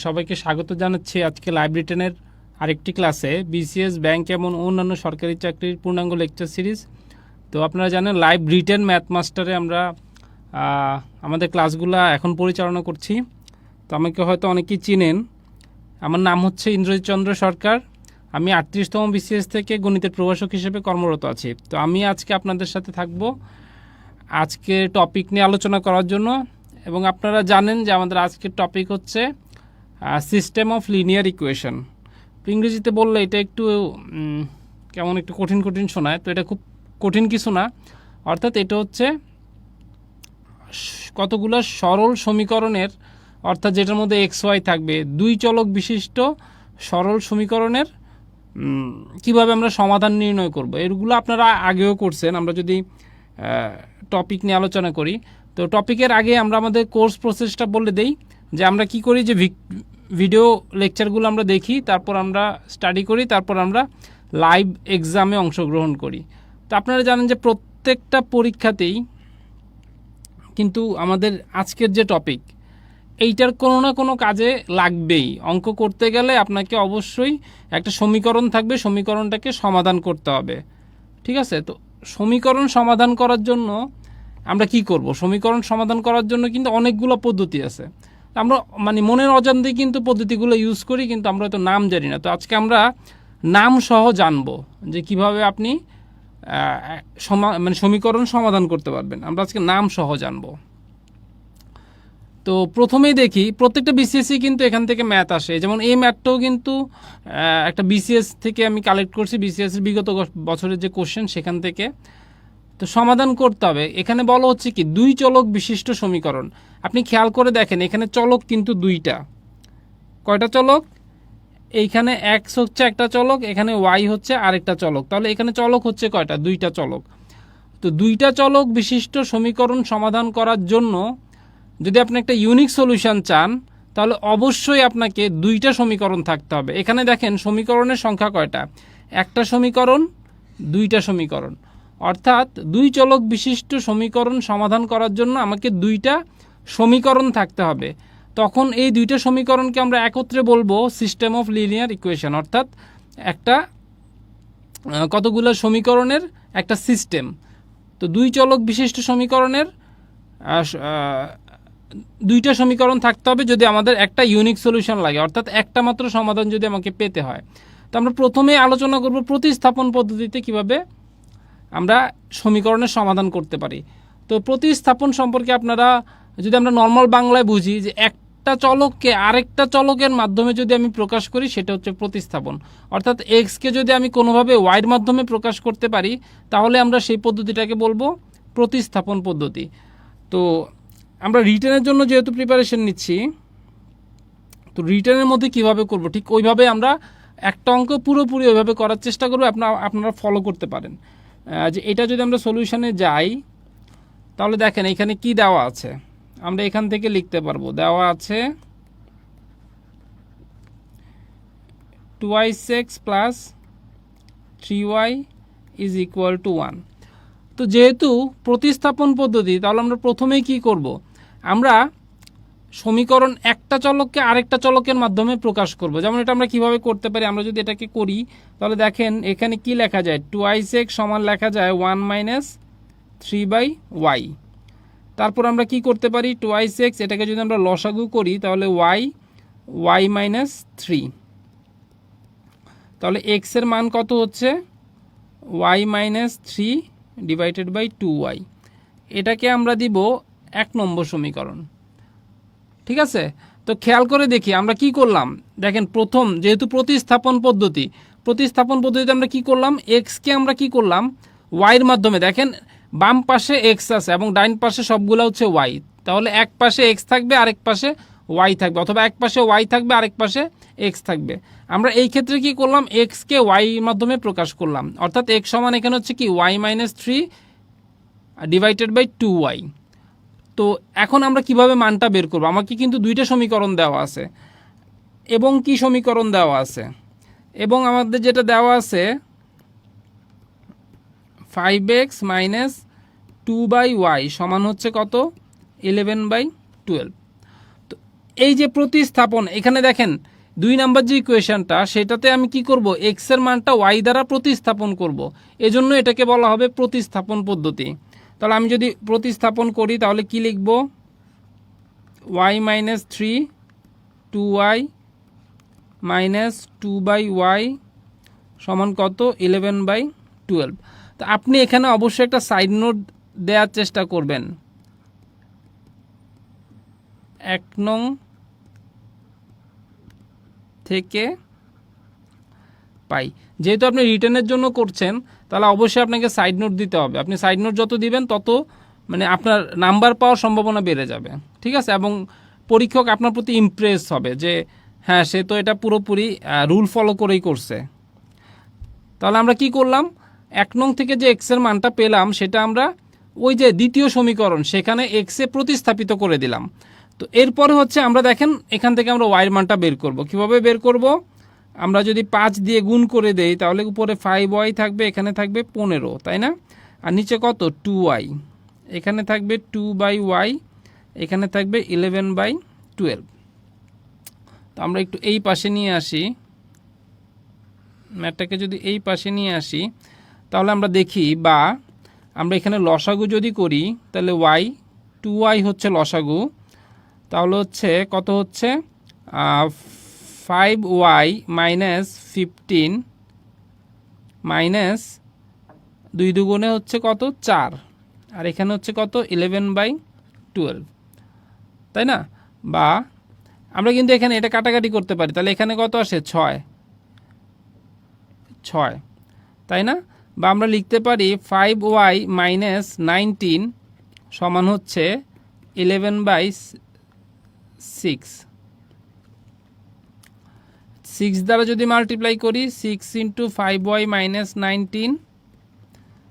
সবাইকে স্বাগত জানাচ্ছি আজকে লাইভ রিটেনের আরেকটি ক্লাসে বিসিএস ব্যাংক এবং অন্যান্য সরকারি চাকরির পূর্ণাঙ্গ লেকচার সিরিজ। তো আপনারা জানেন লাইভ রিটেন ম্যাথ মাস্টারে আমরা আমাদের ক্লাসগুলো এখন পরিচালনা করছি। তো আমাকে হয়তো অনেকেই চিনেন। আমার নাম হচ্ছে ইন্দ্রজিৎ চন্দ্র সরকার। আমি 38তম বিসিএস থেকে গণিতের প্রভাষক হিসেবে কর্মরত আছি। তো আমি আজকে আপনাদের সাথে থাকব আজকে টপিক নিয়ে আলোচনা করার জন্য। এবং আপনারা জানেন যে আমাদের আজকের টপিক হচ্ছে সিস্টেম অফ লিনিয়ার ইকুয়েশন। ইংরেজিতে বললে এটা একটু কেমন একটু কঠিন কঠিন শোনায়, তো এটা খুব কঠিন কিছু না। অর্থাৎ এটা হচ্ছে কতগুলো সরল সমীকরণের, অর্থাৎ যেটার মধ্যে এক্স ওয়াই থাকবে, দুই চলক বিশিষ্ট সরল সমীকরণের কিভাবে আমরা সমাধান নির্ণয় করব। এগুলো আপনারা আগেও করছেন। আমরা যদি টপিক নিয়ে আলোচনা করি, তো টপিকের আগে আমরা আমাদের কোর্স প্রসেসটা বলে দেই যে আমরা কি করি, যে ভিডিও লেকচারগুলো আমরা দেখি, তারপর আমরা স্টাডি করি, তারপর আমরা লাইভ এক্সামে অংশগ্রহণ করি। তো আপনারা জানেন যে প্রত্যেকটা পরীক্ষাতেই কিন্তু আমাদের আজকের যে টপিক, এইটার কোনো না কোনো কাজে লাগবেই। অঙ্ক করতে গেলে আপনাকে অবশ্যই একটা সমীকরণ থাকবে, সমীকরণটাকে সমাধান করতে হবে। ঠিক আছে? তো সমীকরণ সমাধান করার জন্য আমরা কি করব? সমীকরণ সমাধান করার জন্য কিন্তু অনেকগুলো পদ্ধতি আছে। আমরা মনের অজান্তেই কিন্তু পদ্ধতিগুলো ইউজ করি, কিন্তু আমরা তো নাম জানি না। তো আজকে আমরা নাম সহ জানবো যে কিভাবে আপনি সমীকরণ সমাধান করতে পারবেন। আমরা আজকে নাম সহ জানবো। তো প্রথমেই দেখি, প্রত্যেকটা বিসিএসই কিন্তু এখান থেকে ম্যাথ আসে। যেমন এই ম্যাথটাও কিন্তু একটা বিসিএস থেকে আমি কালেক্ট করছি, বিসিএসের বিগত বছরের যে কোশ্চেন সেখান থেকে। তো সমাধান করতে হবে। এখানে বলা হচ্ছে কি, দুই চলক বিশিষ্ট সমীকরণ। আপনি খেয়াল করে দেখেন, এখানে চলক কিন্তু দুইটা। কয়টা চলক? এইখানে এক্স হচ্ছে একটা চলক, এখানে ওয়াই হচ্ছে আরেকটা চলক। তাহলে এখানে চলক হচ্ছে কয়টা? দুইটা চলক। তো দুইটা চলক বিশিষ্ট সমীকরণ সমাধান করার জন্য যদি আপনি একটা ইউনিক সলিউশন চান, তাহলে অবশ্যই আপনাকে দুইটা সমীকরণ থাকতে হবে। এখানে দেখেন সমীকরণের সংখ্যা কয়টা? একটা সমীকরণ, দুইটা সমীকরণ। অর্থাৎ দুই চলক বিশিষ্ট সমীকরণ সমাধান করার জন্য আমাকে দুইটা সমীকরণ থাকতে হবে। তখন এই দুইটা সমীকরণকে আমরা একত্রে বলবো সিস্টেম অফ লিনিয়ার ইকুয়েশন, অর্থাৎ একটা কতগুলো সমীকরণের একটা সিস্টেম। তো দুই চলক বিশিষ্ট সমীকরণের দুইটা সমীকরণ থাকতে হবে যদি আমাদের একটা ইউনিক সলিউশন লাগে, অর্থাৎ একটা মাত্র সমাধান যদি আমাকে পেতে হয়। তো আমরা প্রথমে আলোচনা করব প্রতিস্থাপন পদ্ধতিতে কিভাবে আমরা সমীকরণের সমাধান করতে পারি। তো প্রতিস্থাপন সম্পর্কে আপনারা যদি আমরা নর্মাল বাংলায় বুঝি, যে একটা চলককে আরেকটা চলকের মাধ্যমে যদি আমি প্রকাশ করি, সেটা হচ্ছে প্রতিস্থাপন। অর্থাৎ এক্সকে যদি আমি কোনোভাবে ওয়াইয়ের মাধ্যমে প্রকাশ করতে পারি, তাহলে আমরা সেই পদ্ধতিটাকে বলবো প্রতিস্থাপন পদ্ধতি। তো আমরা রিটেনের জন্য যেহেতু প্রিপারেশন নিচ্ছি, তো রিটেনের মধ্যে কিভাবে করব, ঠিক ওইভাবে আমরা একটা অঙ্ক পুরোপুরি ওইভাবে করার চেষ্টা করবো। আপনারা ফলো করতে পারেন। যে এটা যদি আমরা সলিউশনে যাই, তাহলে দেখেন এখানে কি দেওয়া আছে, আমরা এখান থেকে লিখতে পারবো। দেওয়া আছে 2x plus 3y is equal two 1। তো যেহেতু প্রতিস্থাপন পদ্ধতি, তাহলে আমরা প্রথমেই কি করব, আমরা সমীকরণ একটা চলককে আরেকটা চলকের মাধ্যমে প্রকাশ করব। যেমন এটা আমরা কিভাবে করতে পারি, আমরা যদি এটাকে করি, তাহলে দেখেন এখানে কি লেখা যায়, 2x সমান লেখা যায় 1 মাইনাস 3/y। তারপর আমরা কি করতে পারি, 2x এটাকে যদি আমরা লসাগু করি, তাহলে y মাইনাস 3। তাহলে x এর মান কত হচ্ছে? y minus 3 divided by 2y। এটাকে আমরা দিব 1 নম্বর সমীকরণ। ঠিক আছে? তো খেয়াল করে দেখি আমরা কি করলাম। দেখেন প্রথম, যেহেতু প্রতিস্থাপন পদ্ধতিতে আমরা কি করলাম, এক্সকে আমরা কি করলাম ওয়াইয়ের মাধ্যমে। দেখেন বাম পাশে এক্স আছে এবং ডাইন পাশে সবগুলো হচ্ছে ওয়াই। তাহলে এক পাশে এক্স থাকবে, আরেক পাশে ওয়াই থাকবে, অথবা এক পাশে ওয়াই থাকবে, আরেক পাশে এক্স থাকবে। আমরা এই ক্ষেত্রে কি করলাম, এক্সকে ওয়াইয়ের মাধ্যমে প্রকাশ করলাম। অর্থাৎ এক্স সমান এখানে হচ্ছে কি Y minus 3 divided by 2y। তো এখন আমরা কিভাবে মানটা বের করব? আমাকে কিন্তু দুইটা সমীকরণ দেওয়া আছে, এবং কি সমীকরণ দেওয়া আছে, এবং আমাদের যেটা দেওয়া আছে 5x মাইনাস 2/y সমান হচ্ছে কত? 11/12। তো এই যে প্রতিস্থাপন, এখানে দেখেন 2 নাম্বার যে ইকুয়েশনটা, সেটাতে আমি কি করব, x এর মানটা y দ্বারা প্রতিস্থাপন করব, এজন্য এটাকে বলা হবে প্রতিস্থাপন পদ্ধতি। তাহলে আমি যদি প্রতিস্থাপন করি তাহলে কি লিখব, y minus 3 2y minus 2/y সমান কত, 11/12। তো আপনি এখানে অবশ্যই একটা সাইড নোট দেওয়ার চেষ্টা করবেন। 1 নং থেকে পাই, যেহেতু আপনি রিটার্নের জন্য করছেন তাহলে অবশ্যই আপনাকে সাইড নোট দিতে হবে। আপনি সাইড নোট যত দিবেন তত মানে আপনার নাম্বার পাওয়ার সম্ভাবনা বেড়ে যাবে, ঠিক আছে, এবং পরীক্ষক আপনার প্রতি ইমপ্রেস হবে যে হ্যাঁ সে তো এটা পুরোপুরি রুল ফলো করেই করছে। তাহলে আমরা কি করলাম, 1 নং থেকে যে x এর মানটা পেলাম সেটা আমরা ওই যে দ্বিতীয় সমীকরণ সেখানে x এ প্রতিস্থাপিত করে দিলাম। তো এরপরে হচ্ছে আমরা দেখেন এখান থেকে আমরা y এর মানটা বের করব। কিভাবে বের করব, আমরা যদি 5 দিয়ে গুণ করে দেই তাহলে উপরে 5y থাকবে, এখানে থাকবে 15, তাই না, আর নিচে কত 2y, এখানে থাকবে 2/y, এখানে থাকবে 11/12। তো আমরা একটু এই পাশে নিয়ে আসি, ম্যাটটাকে যদি এই পাশে নিয়ে আসি তাহলে আমরা দেখি, বা আমরা এখানে লসাগু যদি করি তাহলে y 2y হচ্ছে লসাগু, তাহলে হচ্ছে কত হচ্ছে 5y মাইনাস 15 মাইনাস 2 দুগুণে হচ্ছে কত 4, আর এখানে হচ্ছে কত 11/12, তাই না। বা আমরা কিন্তু এখানে এটা কাটাকাটি করতে পারি, তাহলে এখানে কত আসে 6, তাই না। বা আমরা লিখতে পারি 5y মাইনাস 19 সমান হচ্ছে 11/6, 6 দ্বারা যদি মাল্টিপ্লাই করি 6 ইন্টু 5y মাইনাস 19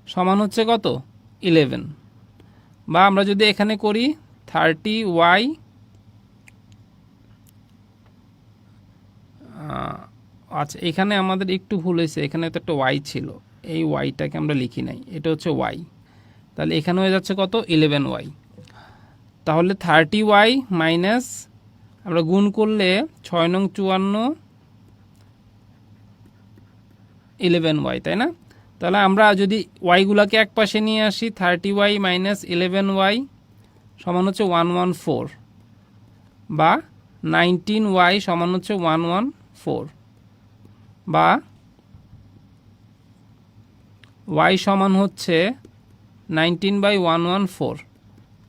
সমান হচ্ছে কত 11। বা আমরা যদি এখানে করি 30y আচ্ছা এখানে আমাদের একটু ভুল হয়েছে, এখানে তো একটা y ছিল, এই yটাকে আমরা লিখি নাই, এটা হচ্ছে y, তাহলে এখানে হয়ে যাচ্ছে কত 11y। তাহলে 30y মাইনাস আমরা গুণ করলে 6 নং 54 11y, তাই না। তাহলে আমরা যদি ওয়াইগুলোকে এক পাশে নিয়ে আসি 30y মাইনাস 11y সমান হচ্ছে 114, বা 19y সমান হচ্ছে 114, বা y সমান হচ্ছে 19/114,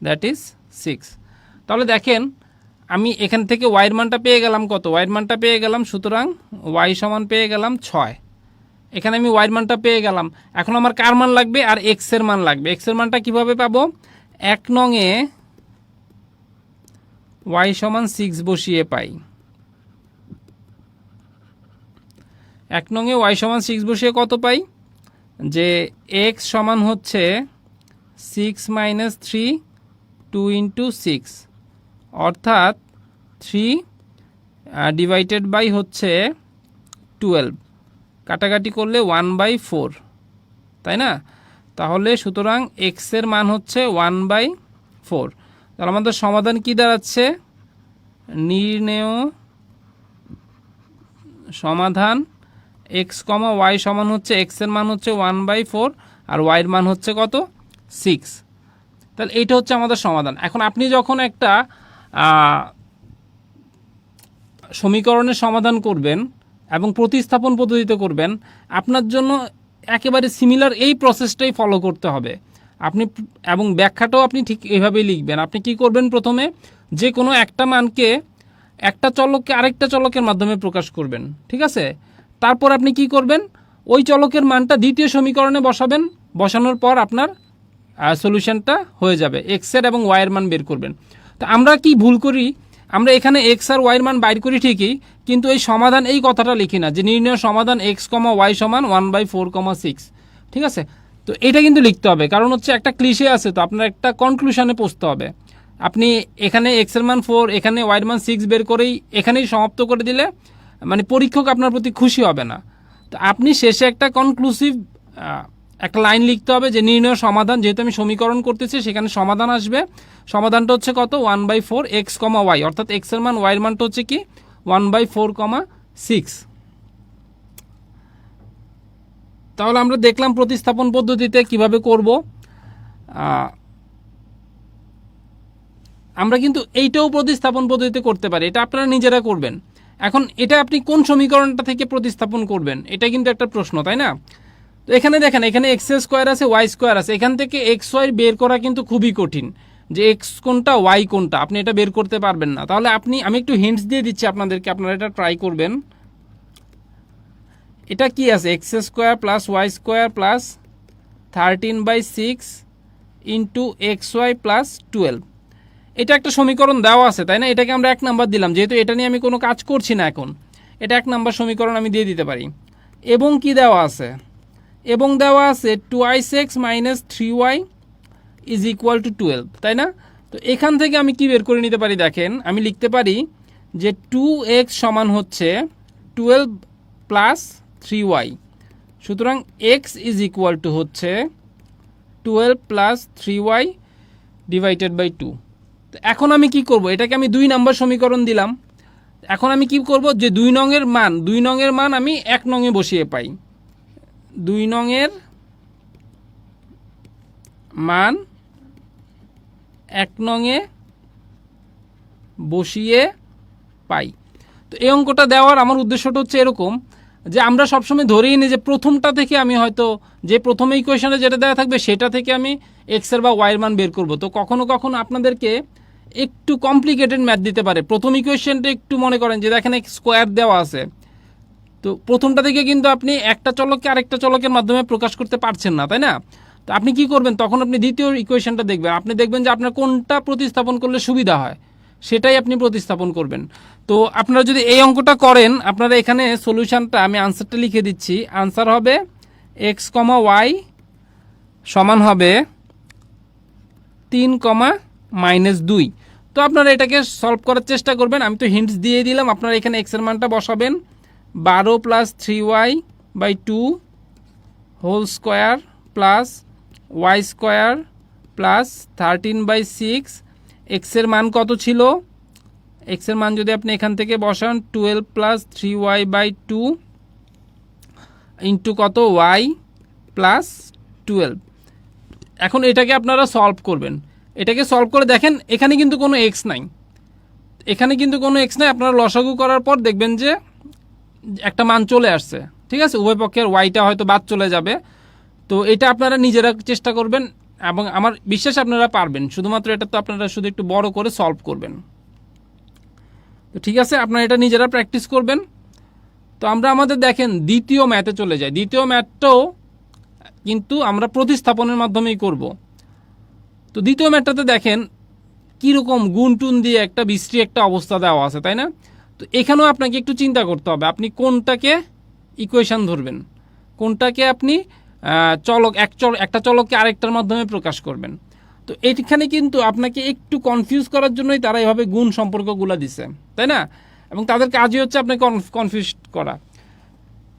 দ্যাট ইজ 6। তাহলে দেখেন আমি এখান থেকে ওয়াইয়ের মানটা পেয়ে গেলাম কত, ওয়াইয়ের মানটা পেয়ে গেলাম, সুতরাং y সমান পেয়ে গেলাম 6। এখানে আমি ওয়াইয়ের মানটা পেয়ে গেলাম, এখন আমার কার মান লাগবে, আর x এর মান লাগবে। x এর মানটা কিভাবে পাবো, 1 নং এ y সমান 6 বসিয়ে পাই, 1 নং এ y সমান 6 বসিয়ে কত পাই, যে x সমান হচ্ছে 6 মাইনাস 3 2 ইন্টু 6, অর্থাৎ 3 ডিভাইডেড বাই হচ্ছে 12, কাটাকাটি করলে 1/4, তাই না। তাহলে সুতরাং x এর মান হচ্ছে 1/4। তাহলে আমাদের সমাধান কি দাঁড়াচ্ছে, নির্ণেয় সমাধান x, y সমান হচ্ছে x এর মান হচ্ছে 1/4 আর y এর মান হচ্ছে কত 6। তাহলে এইটা হচ্ছে আমাদের সমাধান। এখন আপনি যখন একটা সমীকরণের সমাধান করবেন এবং প্রতিস্থাপন পদ্ধতিতে করবেন, আপনার জন্য একেবারে সিমিলার এই প্রসেসটাই ফলো করতে হবে আপনি, এবং ব্যাখ্যাটাও আপনি ঠিক এইভাবেই লিখবেন। আপনি কি করবেন, প্রথমে যে কোনো একটা মানকে একটা চলককে আরেকটা চলকের মাধ্যমে প্রকাশ করবেন, ঠিক আছে। তারপর আপনি কি করবেন, ওই চলকের মানটা দ্বিতীয় সমীকরণে বসাবেন, বসানোর পর আপনার সলিউশনটা হয়ে যাবে, এক্স এর এবং ওয়াই এর মান বের করবেন। তো আমরা কি ভুল করি, আমরা এখানে এক্স আর ওয়াই এর মান বাইর করি ঠিকই, কিন্তু এই সমাধান এই কথাটা লিখি না যে নির্ণয় সমাধান এক্স, ওয়াই সমান 1/4, 6, ঠিক আছে। তো এটা কিন্তু লিখতে হবে, কারণ হচ্ছে একটা ক্লিশে আছে, তো আপনার একটা কনক্লুশনে পৌঁছতে হবে। আপনি এখানে এক্স এর মান 4, এখানে ওয়াই এর মান 6 বের করেই এখানেই সমাপ্ত করে দিলে মানে পরীক্ষক আপনার প্রতি খুশি হবে না। তো আপনি শেষে একটা কনক্লুসিভ একটা লাইন লিখতে হবে যে নির্ণয় সমাধান, যেহেতু আমি সমীকরণ করতেছি সেখানে সমাধান আসবে। সমাধানটা হচ্ছে কত 1/4 এক্স কমা ওয়াই, অর্থাৎ এক্স এর মান ওয়াই এর মানটা হচ্ছে কি 1/4,6। তাহলে আমরা দেখলাম প্রতিস্থাপন পদ্ধতিতে কিভাবে করব। আমরা কিন্তু এইটাও প্রতিস্থাপন পদ্ধতিতে করতে পারি, এটা আপনারা নিজেরা করবেন। এখন এটা আপনি কোন সমীকরণটা থেকে প্রতিস্থাপন করবেন এটা কিন্তু একটা প্রশ্ন, তাই না? তো এখানে দেখেন, এখানে এক্স স্কোয়ার আছে, ওয়াই স্কোয়ার আছে, এখান থেকে এক্স ওয়াই বের করা কিন্তু খুবই কঠিন, যে এক্স কোনটা ওয়াই কোনটা আপনি এটা বের করতে পারবেন না। তাহলে আমি একটু হিন্টস দিয়ে দিচ্ছি আপনাদেরকে, আপনারা এটা ট্রাই করবেন। এটা কি আছে, x square plus y square plus 13/6 into x y plus 12। এটা একটা সমীকরণ দেওয়া আছে, তাই না? এটাকে আমরা 1 নাম্বার দিলাম, যেহেতু এটা নিয়ে আমি কোনো কাজ করছি না এখন, এটা 1 নাম্বার সমীকরণ আমি দিয়ে দিতে পারি। এবং কি দেওয়া আছে, এবং দেওয়া আছে 2x minus 3y is equal two 12, তাই না? তো এখান থেকে আমি কি বের করে নিতে পারি, দেখেন আমি লিখতে পারি যে 2x সমান হচ্ছে 12 প্লাস 3y, সুতরাং x ইজ ইকুয়াল টু হচ্ছে 12 প্লাস 3y ডিভাইডেড বাই 2। তো এখন আমি কি করব, এটাকে আমি 2 নাম্বার সমীকরণ দিলাম। এখন আমি কি করব, যে 2 নংয়ের মান আমি 1 নংয়ে বসিয়ে পাই, 2 নংয়ের মান 1 নংয়ে বসিয়ে পাই। তো এই অঙ্কটা দেওয়ার আমার উদ্দেশ্যটা হচ্ছে এরকম, যে আমরা সবসময় ধরেই নিই যে প্রথমটা থেকে আমি হয়তো যে প্রথম ইকুয়েশনে যেটা দেওয়া থাকবে সেটা থেকে আমি এক্স এর বা ওয়াই এর মান বের করব। তো কখনো কখনো আপনাদেরকে একটু কমপ্লিকেটেড ম্যাথ দিতে পারে। প্রথম ইকুয়েশনটা একটু মনে করেন যে দেখেন এক্স স্কোয়ার দেওয়া আছে, তো প্রথমটা থেকে কিন্তু আপনি একটা চলককে আরেকটা চলকের মাধ্যমে প্রকাশ করতে পারছেন না, তাই না? তো আপনি কি করবেন, তখন আপনি দ্বিতীয় ইকুয়েশনটা দেখবেন, আপনি দেখবেন যে আপনার কোনটা প্রতিস্থাপন করলে সুবিধা হয় সেটাই আপনি প্রতিস্থাপন করবেন। তো আপনারা যদি এই অঙ্কটা করেন, আপনারা এখানে সলিউশনটা আমি আনসারটা লিখে দিচ্ছি। আনসার হবে এক্স কমা ওয়াই সমান হবে 3,-2। তো আপনারা এটাকে সলভ করার চেষ্টা করবেন। আমি তো হিন্টস দিয়ে দিলাম, আপনারা এখানে এক্স এর মানটা বসাবেন 12 plus 3y by 2 whole square plus y square plus 13/6। এক্সের মান কত ছিল, এক্সের মান যদি আপনি এখান থেকে বসান 12 প্লাস 3y বাই 2 ইন্টু কত y প্লাস 12। এখন এটাকে আপনারা সলভ করবেন, এটাকে সলভ করে দেখেন এখানে কিন্তু কোনো এক্স নাই, এখানে কিন্তু কোনো এক্স নাই। আপনারা লসাগু করার পর দেখবেন যে একটা মান চলে আসছে, ঠিক আছে? উভয় পক্ষের ওয়াইটা হয়তো বাদ চলে যাবে। তো এটা আপনারা নিজেরা চেষ্টা করবেন এবং আমার বিশ্বাস আপনারা পারবেন। শুধুমাত্র এটা তো আপনারা শুধু একটু বড় করে সলভ করবেন। তো ঠিক আছে, আপনারা এটা নিজেরা প্র্যাকটিস করবেন। তো আমরা আমাদের দেখেন দ্বিতীয় ম্যাথে চলে যাই। দ্বিতীয় ম্যাথটাও কিন্তু আমরা প্রতিস্থাপনের মাধ্যমেই করব। তো দ্বিতীয় ম্যাথটাতে দেখেন কীরকম গুণ টুন দিয়ে একটা বিশ্রী একটা অবস্থা দেওয়া আছে, তাই না? তো এখানেও আপনাকে একটু চিন্তা করতে হবে, আপনি কোনটাকে ইকুয়েশন ধরবেন, কোনটাকে আপনি একটা চলককে আরেকটার মাধ্যমে প্রকাশ করবেন। তো এইখানে কিন্তু আপনাকে একটু কনফিউজ করার জন্যই তারা এভাবে গুণ সম্পর্কগুলো দিছে, তাই না? এবং তাদের কাজই হচ্ছে আপনাকে কনফিউজ করা।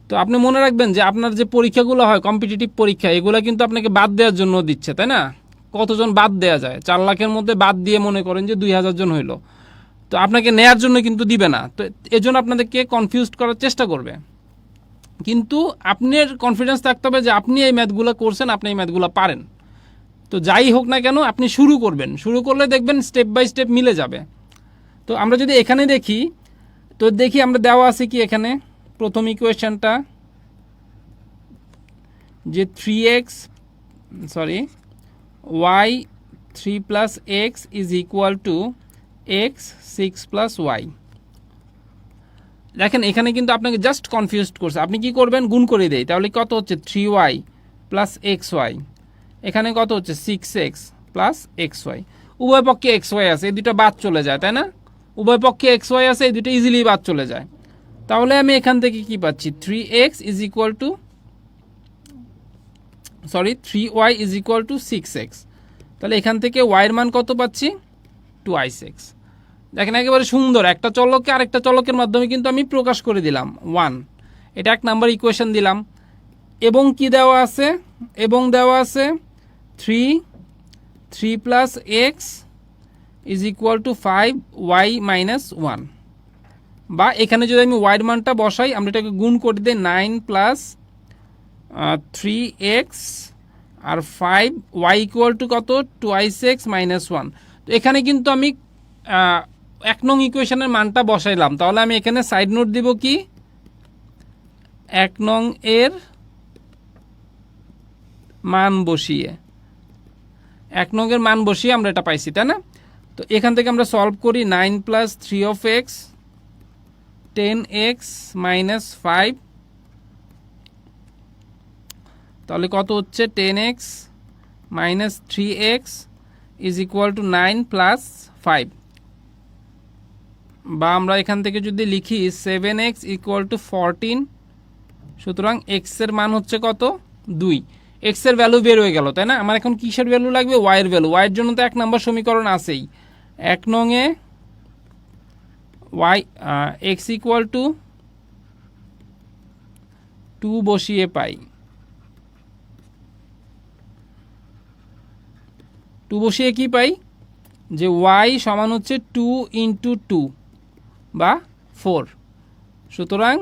তো আপনি মনে রাখবেন যে আপনার যে পরীক্ষাগুলো হয় কম্পিটিটিভ পরীক্ষা, এগুলো কিন্তু আপনাকে বাদ দেওয়ার জন্য দিচ্ছে, তাই না? কতজন বাদ দেওয়া যায়, 4 লাখের মধ্যে বাদ দিয়ে মনে করেন যে 2000 জন হইলো, তো আপনাকে নেয়ার জন্য কিন্তু দিবে না। তো এজন্য আপনাদেরকে কনফিউজ করার চেষ্টা করবে। কিন্তু আপনার কনফিডেন্স থাকতে হবে যে আপনি এই ম্যাথগুলো করছেন, আপনি এই ম্যাথগুলো পারেন। তো যাই হোক না কেন আপনি শুরু করবেন, শুরু করলে দেখবেন স্টেপ বাই স্টেপ মিলে যাবে। তো আমরা যদি এখানে দেখি, তো দেখি আমরা দেওয়া আছে কি এখানে প্রথম ইকুয়েশনটা, যে 3y 3 plus x is equal to x 6 plus y. দেখেন এখানে কিন্তু আপনাকে জাস্ট কনফিউজড করছে। আপনি কি করবেন, গুণ করে দেয়, তাহলে কত হচ্ছে 3y প্লাস এক্স ওয়াই, এখানে কত হচ্ছে 6x প্লাস এক্স ওয়াই। উভয় পক্ষে এক্স ওয়াই আছে, এই দুটো বাদ চলে যায়, তাই না? উভয় পক্ষে এক্স ওয়াই আছে, এই দুটো ইজিলি বাদ চলে যায়। তাহলে আমি এখান থেকে কি পাচ্ছি, 3y is equal two 6x। তাহলে এখান থেকে y এর মান কত পাচ্ছি, 2i6। দেখেন একেবারে সুন্দর, একটা চলককে আরেকটা চলকের মাধ্যমে কিন্তু আমি প্রকাশ করে দিলাম 1। এটা 1 নাম্বার ইকুয়েশন দিলাম। এবং কি দেওয়া আছে, এবং দেওয়া আছে 3 plus x is equal two 5y minus 1, বা এখানে যদি আমি ওয়াইয়ের মানটা বসাই, আমরা এটাকে গুণ করে দিই 9 plus 3x R 5y equal to কত, 2x মাইনাস 1। তো এখানে কিন্তু আমি 1 নং ইকুয়েশনের মানটা বসাইলাম, তাহলে আমি এখানে সাইড নোট দিব কি, 1 নং এর মান বসিয়ে, 1 নং এর মান বসিয়ে আমরা এটা পাইছি, তাই না? তো এখান থেকে আমরা সলভ করি, 9 plus 3 of x 10x minus 5, তাহলে কত হচ্ছে, 10x minus 3x is equal two 9 plus 5, বা আমরা এখান থেকে যদি লিখি 7x ইকুয়াল টু 14, সুতরাং x এর মান হচ্ছে কত, 2। x এর ভ্যালু বের হয়ে গেল, তাই না? আমার এখন কিসের ভ্যালু লাগবে, y এর ভ্যালু। y এর জন্য তো 1 নম্বর সমীকরণ আছেই, 1 নং এ y x ইকুয়াল টু 2 বসিয়ে পাই, 2 বসিয়ে কি পাই, যে y সমান হচ্ছে 2 ইন্টু 2 বা 4। সুতরাং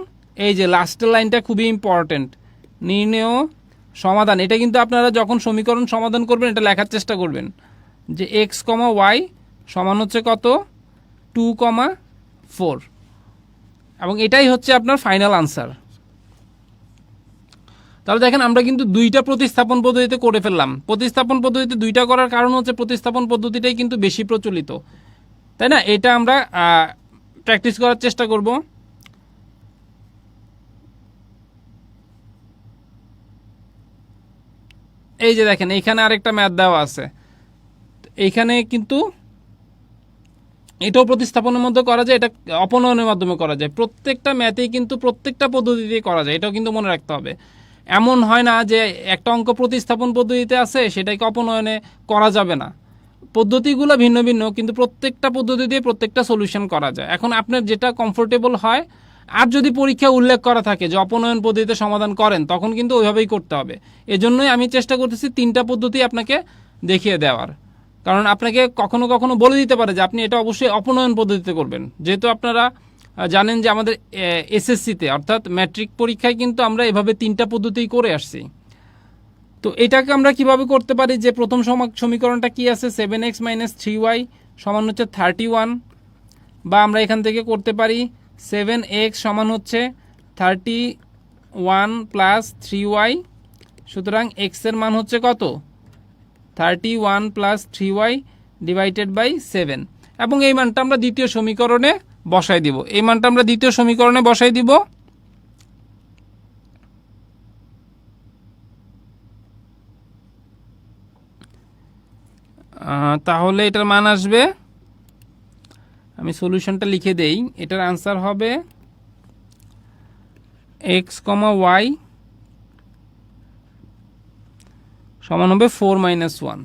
এই যে লাস্টের লাইনটা খুবই ইম্পর্টেন্ট, নির্ণেয় সমাধান। এটা কিন্তু আপনারা যখন সমীকরণ সমাধান করবেন এটা লেখার চেষ্টা করবেন, যে এক্স কমা ওয়াই সমান হচ্ছে কত, 2,4, এবং এটাই হচ্ছে আপনার ফাইনাল আনসার। তাহলে দেখেন আমরা কিন্তু দুইটা প্রতিস্থাপন পদ্ধতিতে করে ফেললাম। প্রতিস্থাপন পদ্ধতিতে দুইটা করার কারণ হচ্ছে প্রতিস্থাপন পদ্ধতিটাই কিন্তু বেশি প্রচলিত, তাই না? এটা আমরা প্র্যাকটিস করার চেষ্টা করব। এই যে দেখেন এইখানে আরেকটা ম্যাথ দেওয়া আছে, এইখানে কিন্তু এটাও প্রতিস্থাপনের মধ্যে করা যায়, এটা অপনয়নের মাধ্যমে করা যায়। প্রত্যেকটা ম্যাথেই কিন্তু প্রত্যেকটা পদ্ধতিতে করা যায়, এটাও কিন্তু মনে রাখতে হবে। এমন হয় না যে একটা অঙ্ক প্রতিস্থাপন পদ্ধতিতে আছে সেটাকে অপনয়নে করা যাবে না। পদ্ধতিগুলো ভিন্ন ভিন্ন, কিন্তু প্রত্যেকটা পদ্ধতি দিয়ে প্রত্যেকটা সলিউশন করা যায়। এখন আপনার যেটা কমফোর্টেবল হয়, আর যদি পরীক্ষা উল্লেখ করা থাকে যে অপনয়ন পদ্ধতিতে সমাধান করেন, তখন কিন্তু ওইভাবেই করতে হবে। এজন্যই আমি চেষ্টা করতেছি 3টা পদ্ধতি আপনাকে দেখিয়ে দেওয়ার, কারণ আপনাকে কখনো কখনো বলে দিতে পারে যে আপনি এটা অবশ্যই অপনয়ন পদ্ধতিতে করবেন। যেহেতু আপনারা জানেন যে আমাদের এসএসসিতে অর্থাৎ ম্যাট্রিক পরীক্ষায় কিন্তু আমরা এভাবে 3টা পদ্ধতিই করে আসছি। তো এটাকে আমরা কিভাবে করতে পারি, যে প্রথম সমীকরণটা কি আছে, 7x মাইনাস 3y সমান হচ্ছে 31, বা আমরা এখান থেকে করতে পারি 7x সমান হচ্ছে 31 প্লাস 3y, সুতরাং x এর মান হচ্ছে কত, 31 প্লাস 3y ডিভাইডেড বাই 7, এবং এই মানটা আমরা দ্বিতীয় সমীকরণে বসাই দিব। এই মানটা আমরা দ্বিতীয় সমীকরণে বসাই দিব। তাহলে এটার মান আসবে, আমি সলিউশনটা লিখে দেই, এটার আনসার হবে x, y সমান হবে 4 মাইনাস 1।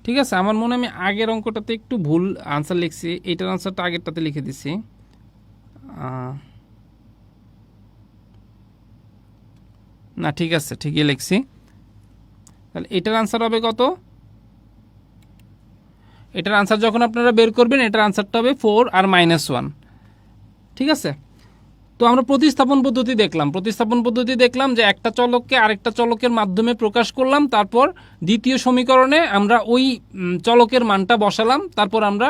ঠিক আছে, আমার মনে হয় আমি আগের অঙ্কটাতে একটু ভুল আনসার লিখছি, এইটার আনসারটা আগেরটাতে লিখে দিছি। না ঠিক আছে, ঠিকই লিখছি। তাহলে এটার আনসার হবে কত, এটার আনসার যখন আপনারা বের করবেন এটার আনসারটা হবে 4 আর মাইনাস 1। ঠিক আছে, তো আমরা প্রতিস্থাপন পদ্ধতি দেখলাম। প্রতিস্থাপন পদ্ধতি দেখলাম যে একটা চলককে আরেকটা চলকের মাধ্যমে প্রকাশ করলাম, তারপর দ্বিতীয় সমীকরণে আমরা ওই চলকের মানটা বসালাম, তারপর আমরা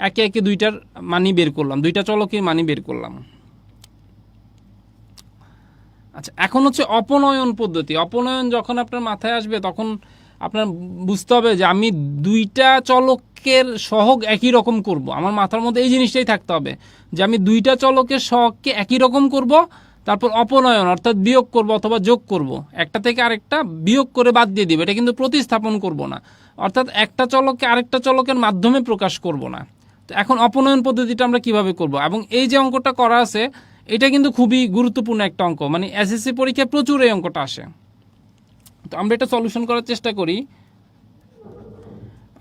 একে একে দুইটার মানই বের করলাম, দুইটা চলকের মানই বের করলাম। আচ্ছা, এখন হচ্ছে অপনয়ন পদ্ধতি। অপনয়ন যখন আপনার মাথায় আসবে তখন আপনার বুঝতে হবে যে আমি দুইটা চলকের সহগ একই রকম করব। আমার মাথার মধ্যে এই জিনিসটাই থাকতে হবে যে আমি দুইটা চলকের সহগকে একই রকম করব, তারপর অপনয়ন অর্থাৎ বিয়োগ করব অথবা যোগ করব, একটা থেকে আরেকটা বিয়োগ করে বাদ দিয়ে দিব। এটা কিন্তু প্রতিস্থাপন করব না, অর্থাৎ একটা চলককে আরেকটা চলকের মাধ্যমে প্রকাশ করব না। তো এখন অপনয়ন পদ্ধতিটা আমরা কিভাবে করব, এবং এই যে অঙ্কটা করা আছে এটা কিন্তু খুবই গুরুত্বপূর্ণ একটা অঙ্ক, মানে এসএসসি পরীক্ষায় প্রচুর এই অঙ্কটা আসে। তো আমরা এটা সলিউশন করার চেষ্টা করি।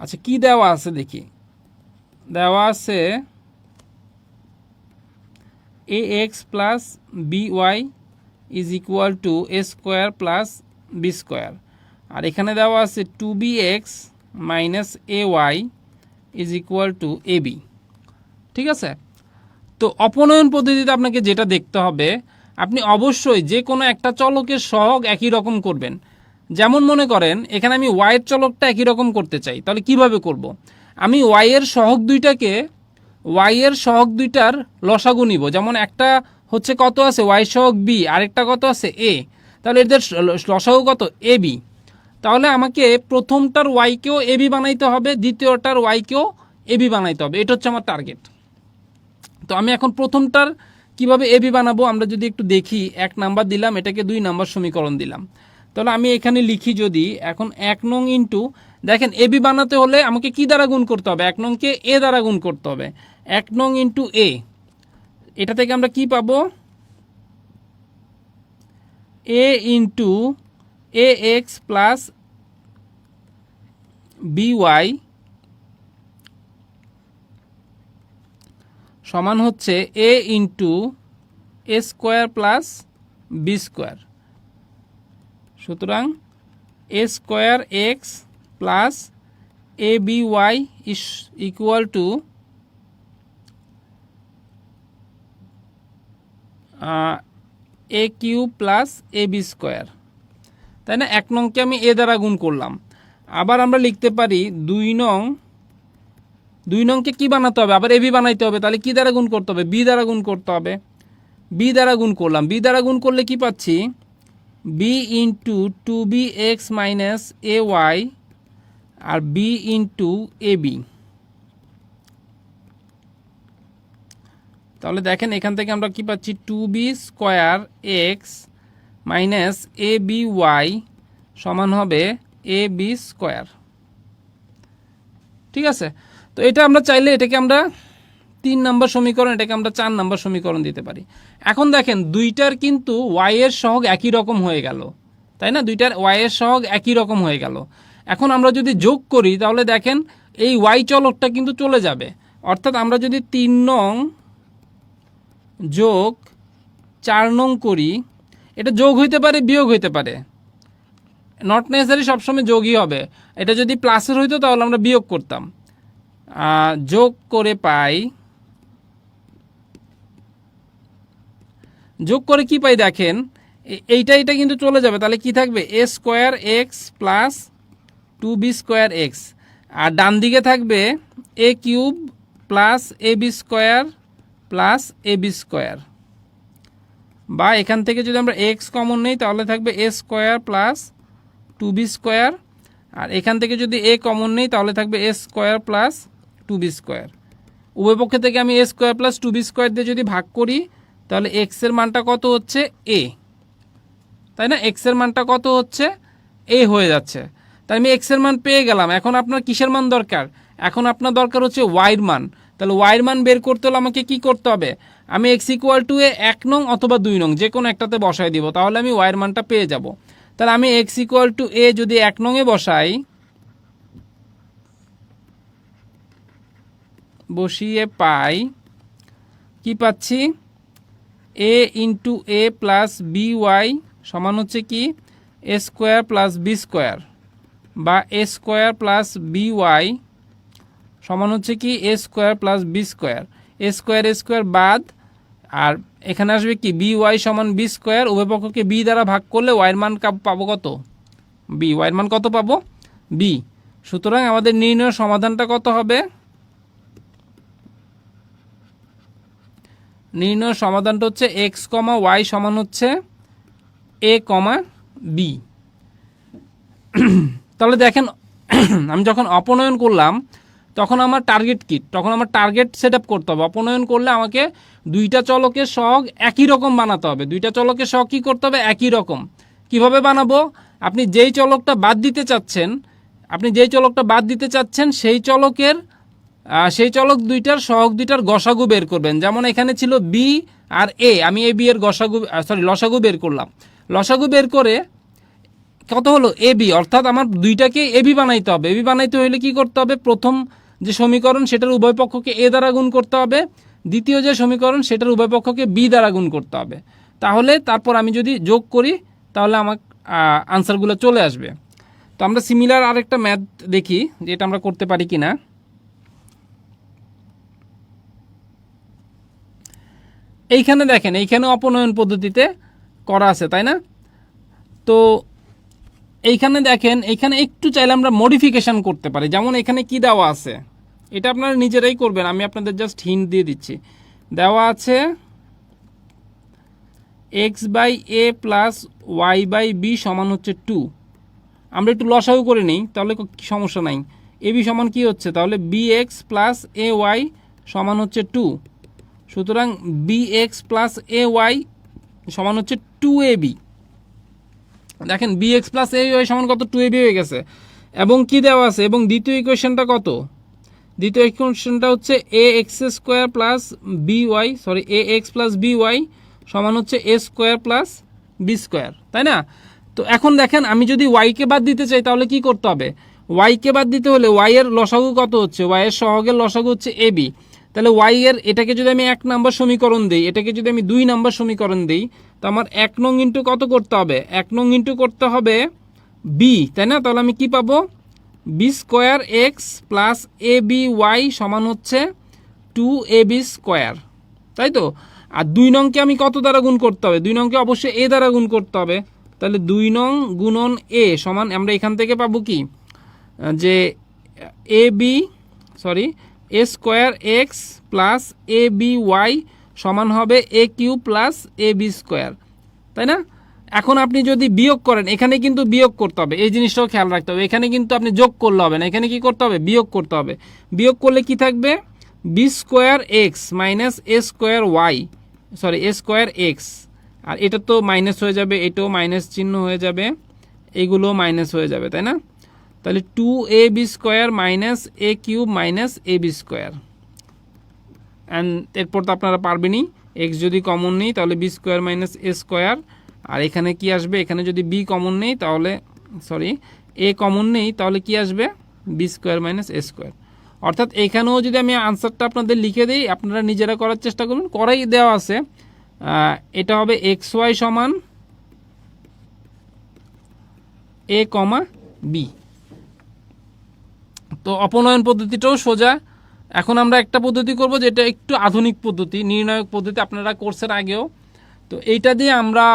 আচ্ছা, কি দেওয়া আছে দেখি। দেওয়া আছে a x plus b y is equal to a square plus b square, আর এখানে দেওয়া আছে 2bx minus a y is equal to a b. ঠিক আছে, তো অপনয়ন পদ্ধতিতে আপনাকে যেটা দেখতে হবে, আপনি অবশ্যই যে কোনো একটা চলকের সহগ একই রকম করবেন। যেমন মনে করেন এখানে আমি ওয়াইয়ের চলকটা একই রকম করতে চাই, তাহলে কিভাবে করব? আমি ওয়াইয়ের সহগ দুইটার লসাগু নিব। যেমন একটা হচ্ছে কত আছে ওয়াই সহগ বি, আরেকটা কত আছে এ, তাহলে এদের লসাগু কত এ বি। তাহলে আমাকে প্রথমটার ওয়াইকেও এ বি বানাইতে হবে, দ্বিতীয়টার ওয়াইকেও এ বি বানাইতে হবে। এটা হচ্ছে আমার টার্গেট। তো আমি এখন প্রথমটার কিভাবে এ বি বানাবো আমরা যদি একটু দেখি, 1 নাম্বার দিলাম, এটাকে 2 নাম্বার সমীকরণ দিলাম। তাহলে আমি এখানে লিখি যদি এখন 1 নং ইন্টু, দেখেন এ বি বানাতে হলে আমাকে কি দ্বারা গুণ করতে হবে? 1 নংকে এ দ্বারা গুণ করতে হবে। 1 নং ইন্টু এ, এটা থেকে আমরা কি পাবো? A into a x plus b y সমান হচ্ছে a into a square plus b square. সুতরাং a square x plus a b y is equal to a cube plus a b square, তাই না? 1 নংকে আমি এ দ্বারা গুণ করলাম। আবার আমরা লিখতে পারি 2 নংকে কি বানাতে হবে? আবার এ বি বানাইতে হবে, তাহলে কি দ্বারা গুণ করতে হবে? বি দ্বারা গুণ করতে হবে। বি দ্বারা গুণ করলাম, বি দ্বারা গুণ করলে কি পাচ্ছি? B into 2bx minus a Y R B into A B. তাহলে দেখেন এখান থেকে আমরা কি পাচ্ছি? 2b square x minus a b y সমান হবে এ বি স্কোয়ার। ঠিক আছে, তো এটা আমরা চাইলে এটাকে আমরা 3 নম্বর সমীকরণ, এটাকে আমরা 4 নম্বর সমীকরণ দিতে পারি। এখন দেখেন দুইটার কিন্তু ওয়াই এর সহগ একই রকম হয়ে গেল, তাই না? দুইটার ওয়াই এর সহগ একই রকম হয়ে গেল। এখন আমরা যদি যোগ করি তাহলে দেখেন এই ওয়াই চলকটা কিন্তু চলে যাবে। অর্থাৎ আমরা যদি 3 নং যোগ 4 নং করি, এটা যোগ হইতে পারে বিয়োগ হইতে পারে, নট নেসেসারি সবসময় যোগই হবে। এটা যদি প্লাসের হইতো তাহলে আমরা বিয়োগ করতাম। যোগ করে পাই, যোগ করে কি পাই দেখেন, এইটা কিন্তু চলে যাবে। তাহলে কি থাকবে? A square x plus 2b square x, আর ডান দিকে থাকবে a cube plus a b square plus a b square, বা এখান থেকে যদি আমরা এক্স কমন নেই তাহলে থাকবে a square plus 2b square, আর এখান থেকে যদি এ কমন নেই তাহলে থাকবে a square plus 2b square. উভয় পক্ষ থেকে আমি এ স্কোয়ার প্লাস 2b স্কোয়ার দিয়ে যদি ভাগ করি তাহলে এক্সের মানটা কত হচ্ছে? এ, তাই না? এক্সের মানটা কত হচ্ছে? এ হয়ে যাচ্ছে। তাই আমি এক্সের মান পেয়ে গেলাম। এখন আপনার কিসের মান দরকার? এখন আপনার দরকার হচ্ছে ওয়াইয়ের মান। তাহলে ওয়াইয়ের মান বের করতে হলে আমাকে কি করতে হবে? আমি এক্স ইকুয়াল টু এ 1 নং অথবা 2 নং যে কোনো একটাতে বসাই দিব, তাহলে আমি ওয়াইয়ের মানটা পেয়ে যাব। তাহলে আমি এক্স ইকুয়াল টু এ যদি 1 নংয়ে বসিয়ে পাই, কি পাচ্ছি? এ ইন্টু এ প্লাস বি ওয়াই সমান হচ্ছে কি? এ স্কোয়ার প্লাস বি স্কোয়ার, বা এ স্কোয়ার প্লাস বি ওয়াই সমান হচ্ছে কি? এ স্কোয়ার প্লাস বি স্কোয়ার। এ স্কোয়ার বাদ, আর এখানে আসবে কি? বি ওয়াই সমান বি স্কোয়ার। উভয় পক্ষকে বি দ্বারা ভাগ করলে ওয়াইয়ের মান পাবো কত? বি। ওয়াইয়ের মান কত পাবো? বি। সুতরাং আমাদের নির্ণয় সমাধানটা কত হবে? নির্ণয় সমাধানটা হচ্ছে এক্স কমা ওয়াই সমান হচ্ছে এ কমা বি। তাহলে দেখেন আমি যখন অপনয়ন করলাম তখন আমার টার্গেট কি? তখন আমার টার্গেট সেট আপ করতে হবে। অপনয়ন করলে আমাকে দুইটা চলকের সহগ একই রকম বানাতে হবে। দুইটা চলকের সহগ কী করতে হবে? একই রকম। কিভাবে বানাবো? আপনি যেই চলকটা বাদ দিতে চাচ্ছেন সেই চলক দুইটার সহগ দুইটার গসাগু বের করবেন। যেমন এখানে ছিল বি আর এ, আমি এ বি এর লসাগু বের করলাম। লসাগু বের করে কত হলো? A B. অর্থাৎ আমার দুইটাকে এ বি বানাইতে হবে। এ বি বানাইতে হলে কি করতে হবে? প্রথম যে সমীকরণ সেটার উভয় পক্ষকে এ দ্বারা গুণ করতে হবে, দ্বিতীয় যে সমীকরণ সেটার উভয় পক্ষকে বি দ্বারা গুণ করতে হবে, তাহলে তারপর আমি যদি যোগ করি তাহলে আমার আনসারগুলো চলে আসবে। তো আমরা সিমিলার আরেকটা ম্যাথ দেখি যে এটা আমরা করতে পারি কি না। এইখানে দেখেন, এইখানে অপনয়ন পদ্ধতিতে করা আছে, তাই না? তো এইখানে দেখেন, এইখানে একটু চাইলে আমরা মডিফিকেশান করতে পারি। যেমন এখানে কি দেওয়া আছে, এটা আপনারা নিজেরাই করবেন, আমি আপনাদের জাস্ট হিন্ট দিয়ে দিচ্ছি। দেওয়া আছে x by a plus y by b সমান হচ্ছে 2। আমরা একটু লসাগু করে নিই, তাহলে সমস্যা নাই। এ বি সমান কি হচ্ছে, তাহলে B x plus A Y সমান হচ্ছে 2। সুতরাং B x plus A Y সমান হচ্ছে 2ab। দেখেন B x plus A Y সমান কত, 2ab হয়ে গেছে। এবং কি দেওয়া আছে, এবং দ্বিতীয় ইকুয়েশনটা কত, দ্বিতীয় ইকুয়েশনটা হচ্ছে a x square plus b y, sorry a x plus b y সমান হচ্ছে a square plus b square, তাই না? তো এখন দেখেন, আমি যদি ওয়াইকে বাদ দিতে চাই তাহলে কি করতে হবে, ওয়াইকে বাদ দিতে হলে ওয়াই এর লসাগু কত হচ্ছে, ওয়াই এর সহগের লসাগু হচ্ছে এ বি। তাহলে ওয়াই এর এটাকে যদি আমি 1 নম্বর সমীকরণ দিই, এটাকে যদি আমি 2 নম্বর সমীকরণ দিই, তো আমার 1 নং ইন্টু কত করতে হবে, 1 নং ইন্টু করতে হবে বি, তাই না? তাহলে আমি কি পাবো, B square x plus a b y সমান হচ্ছে 2ab স্কোয়ার, তাই তো? আর 2 নংকে আমি কত দ্বারা গুণ করতে হবে, 2 নংকে অবশ্যই এ দ্বারা গুণ করতে হবে। তাহলে 2 নং গুণন এ সমান, আমরা এখান থেকে পাবো কি, যে A B sorry A square x plus a b y সমান হবে এ Q plus a b square, তাই না? এখন আপনি যদি বিয়োগ করেন, এখানে কিন্তু বিয়োগ করতে হবে, এই জিনিসটাও খেয়াল রাখতে হবে। এখানে কিন্তু আপনি যোগ করলে হবে না, এখানে কি করতে হবে, বিয়োগ করতে হবে। বিয়োগ করলে কি থাকবে, B square x minus a square Y, sorry A square x, আর এটা তো মাইনাস হয়ে যাবে, এটাও মাইনাস চিহ্ন হয়ে যাবে, এগুলো মাইনাস হয়ে যাবে, তাই না? তাহলে 2ab square minus a cube minus a b square. And এরপর তো আপনারা পারবেনই, এক্স যদি কমন নেই তাহলে b square minus a square, আর এখানে কি আসবে, এখানে যদি বি কমন নেই তাহলে, সরি এ কমন নেই তাহলে কি আসবে, B square minus a square. অর্থাৎ এখানেও যদি আমি আনসারটা আপনাদের লিখে দিই, আপনারা নিজেরা করার চেষ্টা করুন, করাই দেওয়া আছে। এটা হবে এক্স ওয়াই সমান এ কমা বি। তো অপনয়ন পদ্ধতিটাও সোজা। এখন আমরা একটা পদ্ধতি করব যেটা একটু আধুনিক পদ্ধতি, নির্ণায়ক পদ্ধতি, আপনারা কোর্সের আগেও। তো এইটা দিয়ে আমরা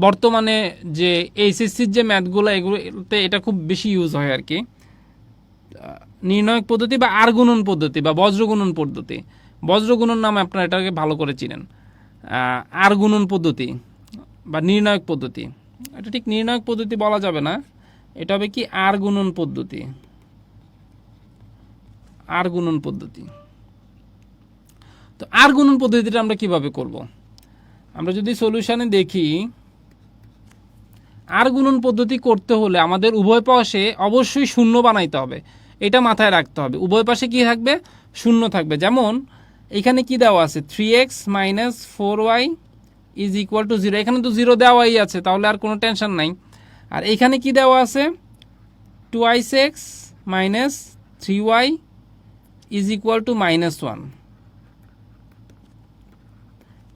বর্তমানে যে এইচএসসির যে ম্যাথগুলো, এগুলোতে এটা খুব বেশি ইউজ হয় আর কি। নির্ণায়ক পদ্ধতি বা আর গুণন পদ্ধতি বা বজ্রগুণন পদ্ধতি, বজ্রগুণন নামে আপনারা এটাকে ভালো করে চিনেন। আর গুণন পদ্ধতি বা নির্ণায়ক পদ্ধতি, এটা ঠিক নির্ণায়ক পদ্ধতি বলা যাবে না, এটা হবে কি আর গুণন পদ্ধতি, আর গুণন পদ্ধতি। তো আর গুণন পদ্ধতিটা আমরা কিভাবে করব, আমরা যদি সলিউশনে দেখি, আর গুণন পদ্ধতি করতে হলে আমাদের উভয় পাশে অবশ্যই শূন্য বানাইতে হবে, এটা মাথায় রাখতে হবে। উভয় পাশে কি থাকবে, শূন্য থাকবে। যেমন এখানে কি দেওয়া আছে, 3x minus 4y is equal to 0, এখানে তো 0 দেওয়াই আছে, তাহলে আর কোনো টেনশন নাই। আর এখানে কি দেওয়া আছে, 2x minus 3y is equal two -1,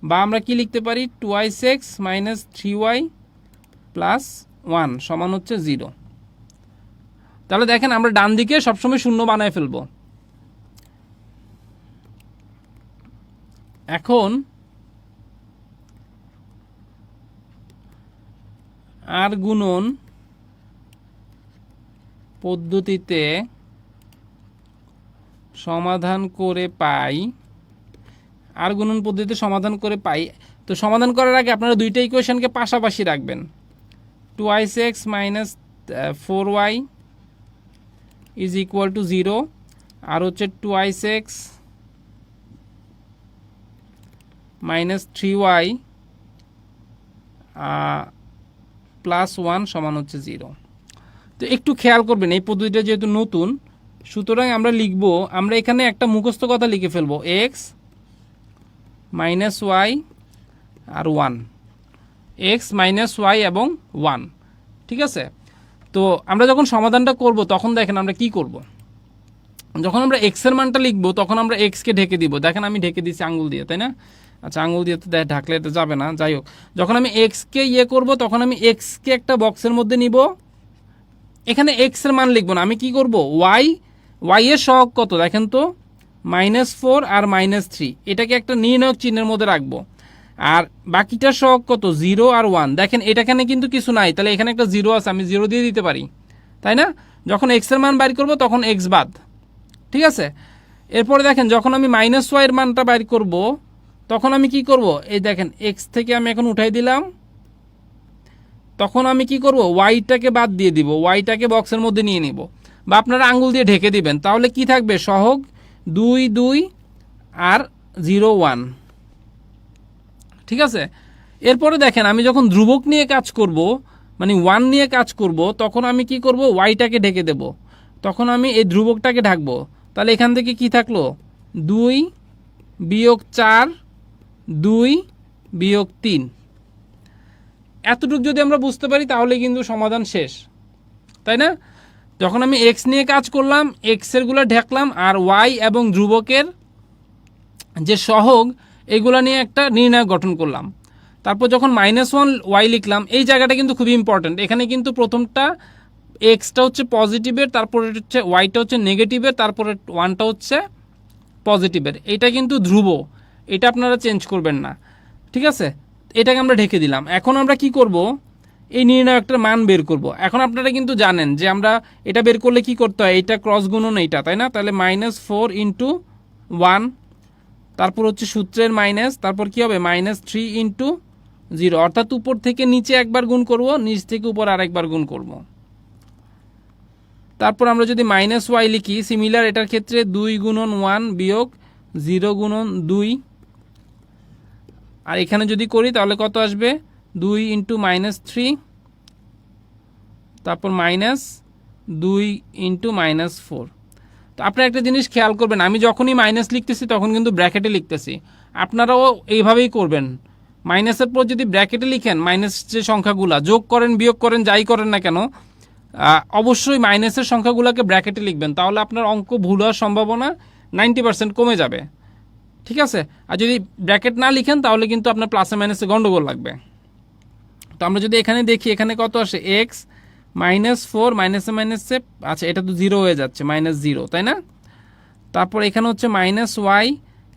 বা আমরা কি লিখতে পারি, 2x মাইনাস 3y প্লাস 1 সমান হচ্ছে 0। তাহলে দেখেন আমরা ডান দিকে সবসময় শূন্য বানায় ফেলবো। এখন আর গুণন পদ্ধতিতে সমাধান করে পাই, আর গুণন পদ্ধতিতে সমাধান করে পাই। তো সমাধান করার আগে আপনারা দুইটা ইকুয়েশনকে পাশাপাশি রাখবেন, 2x minus 4y is equal to 0, আর হচ্ছে 2x মাইনাস 3y প্লাস 1 সমান হচ্ছে 0। তো একটু খেয়াল করবেন, এই পদ্ধতিটা যেহেতু নতুন, সুতরাং আমরা লিখব, আমরা এখানে একটা মুখস্থ কথা লিখে ফেলবো, x মাইনাস ওয়াই আর 1, x মাইনাস ওয়াই এবং 1, ঠিক আছে? তো আমরা যখন সমাধানটা করব তখন দেখেন আমরা কি করব। যখন আমরা এক্স এর মানটা লিখবো তখন আমরা এক্সকে ঢেকে দিব। দেখেন আমি ঢেকে দিচ্ছি আঙ্গুল দিয়ে, তাই না? আচ্ছা, আঙ্গুল দিয়ে তো ঢাকলে তো যাবে না, যাই হোক। যখন আমি এক্সকে করব তখন আমি এক্সকে একটা বক্সের মধ্যে নিব। এখানে এক্স এর মান লিখবো না, আমি কি করব, ওয়াই এর সহগ কত দেখেন তো, -4 আর -3, এটাকে একটা নির্ণায়ক চিহ্নের মধ্যে রাখবো। আর বাকিটার সহগ কত, 0 আর 1। দেখেন এটাখানে কিন্তু কিছু নাই, তাহলে এখানে একটা 0 আছে, আমি 0 দিয়ে দিতে পারি, তাই না? যখন এক্স এর মান বাইর করব তখন এক্স বাদ, ঠিক আছে? এরপরে দেখেন যখন আমি -y এর মানটা বাইর করব তখন আমি কি করব, এই দেখেন এক্স থেকে আমি এখন উঠাই দিলাম, তখন আমি কি করব, ওয়াইটাকে বাদ দিয়ে দিব, ওয়াইটাকে বক্সের মধ্যে নিয়ে নিব, বা আপনারা আঙ্গুল দিয়ে ঢেকে দিবেন। তাহলে কি থাকবে, সহগ 2 2 আর 0 1, ঠিক আছে? এরপরে দেখেন আমি যখন ধ্রুবক নিয়ে কাজ করব, মানে 1 নিয়ে কাজ করব, তখন আমি কি করব, ওয়াইটাকে ঢেকে দেব, তখন আমি এই ধ্রুবকটাকে ঢাকবো। তাহলে এখান থেকে কি থাকলো, 2 - 4 2 - 3। এতটুকু যদি আমরা বুঝতে পারি তাহলে কিন্তু সমাধান শেষ, তাই না? যখন আমি এক্স নিয়ে কাজ করলাম, এক্সের গুলো ঢাকলাম, আর ওয়াই এবং ধ্রুবকের যে সহগ এগুলা নিয়ে একটা নির্ণায়ক গঠন করলাম। তারপর যখন -1 ওয়াই লিখলাম, এই জায়গাটা কিন্তু খুবই ইম্পর্টেন্ট। এখানে কিন্তু প্রথমটা এক্সটা হচ্ছে পজিটিভের, তারপরে হচ্ছে ওয়াইটা হচ্ছে নেগেটিভের, তারপরে 1টা হচ্ছে পজিটিভের। এটা কিন্তু ধ্রুব, এটা আপনারা চেঞ্জ করবেন না, ঠিক আছে? এটাকে আমরা ঢেকে দিলাম। এখন আমরা কি করব, এই নির্ণায়কটার মান বের করব। এখন আপনারা কিন্তু জানেন যে আমরা এটা বের করলে কি করতে হয়, এইটা ক্রস গুণন এইটা, তাই না? তাহলে -4 × 1, তারপর হচ্ছে সূত্রের মাইনাস, তারপর কি হবে, -3 × 0, অর্থাৎ উপর থেকে নিচে একবার গুণ করব, নিচ থেকে উপর আরেকবার গুণ করব। তারপর আমরা যদি -y লিখি, সিমিলার এটার ক্ষেত্রে 2 × 1 বিয়োগ 0 × 2, আর এখানে যদি করি তাহলে কত আসবে, 2 × -3, তারপর -2 × -4। তো আপনারা একটা জিনিস খেয়াল করবেন, আমি যখনই মাইনাস লিখতেছি তখন কিন্তু ব্র্যাকেটে লিখতেছি, আপনারাও এইভাবেই করবেন। মাইনাসের পর যদি ব্র্যাকেটে লিখেন, মাইনাস যে সংখ্যাগুলো যোগ করেন বিয়োগ করেন যাই করেন না কেন, অবশ্যই মাইনাসের সংখ্যাগুলোকে ব্র্যাকেটে লিখবেন, তাহলে আপনার অঙ্ক ভুল হওয়ার সম্ভাবনা 90% কমে যাবে, ঠিক আছে? আর যদি ব্র্যাকেট না লিখেন তাহলে কিন্তু আপনার প্লাসে মাইনাসে গন্ডগোল লাগবে। তো আমরা যদি এখানে দেখি, এখানে কত আসে, এক্স -4 মাইনাসে মাইনাসে, আচ্ছা এটা তো 0 হয়ে যাচ্ছে, -0, তাই না? তারপর এখানে হচ্ছে -y,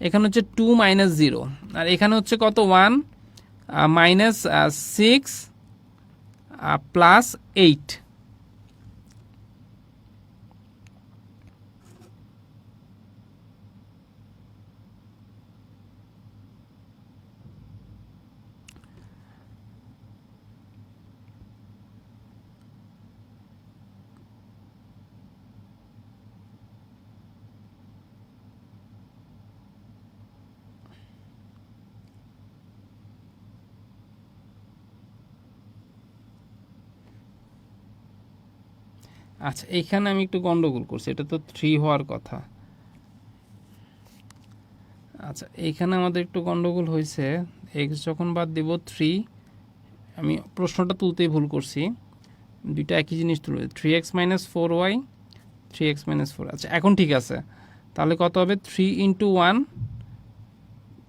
এখানে হচ্ছে 2 - 0, আর এখানে হচ্ছে কত, 1 -6 +8। আচ্ছা, এইখানে আমি একটু গন্ডগোল করছি, এটা তো 3 হওয়ার কথা। আচ্ছা, এইখানে আমাদের একটু গন্ডগোল হয়েছে, এক্স যখন বাদ দিব 3, আমি প্রশ্নটা তুলতেই ভুল করছি, দুইটা একই জিনিস তুলবে, 3x - 4y 3x - 4। আচ্ছা, এখন ঠিক আছে, তাহলে কত হবে, 3 × 1,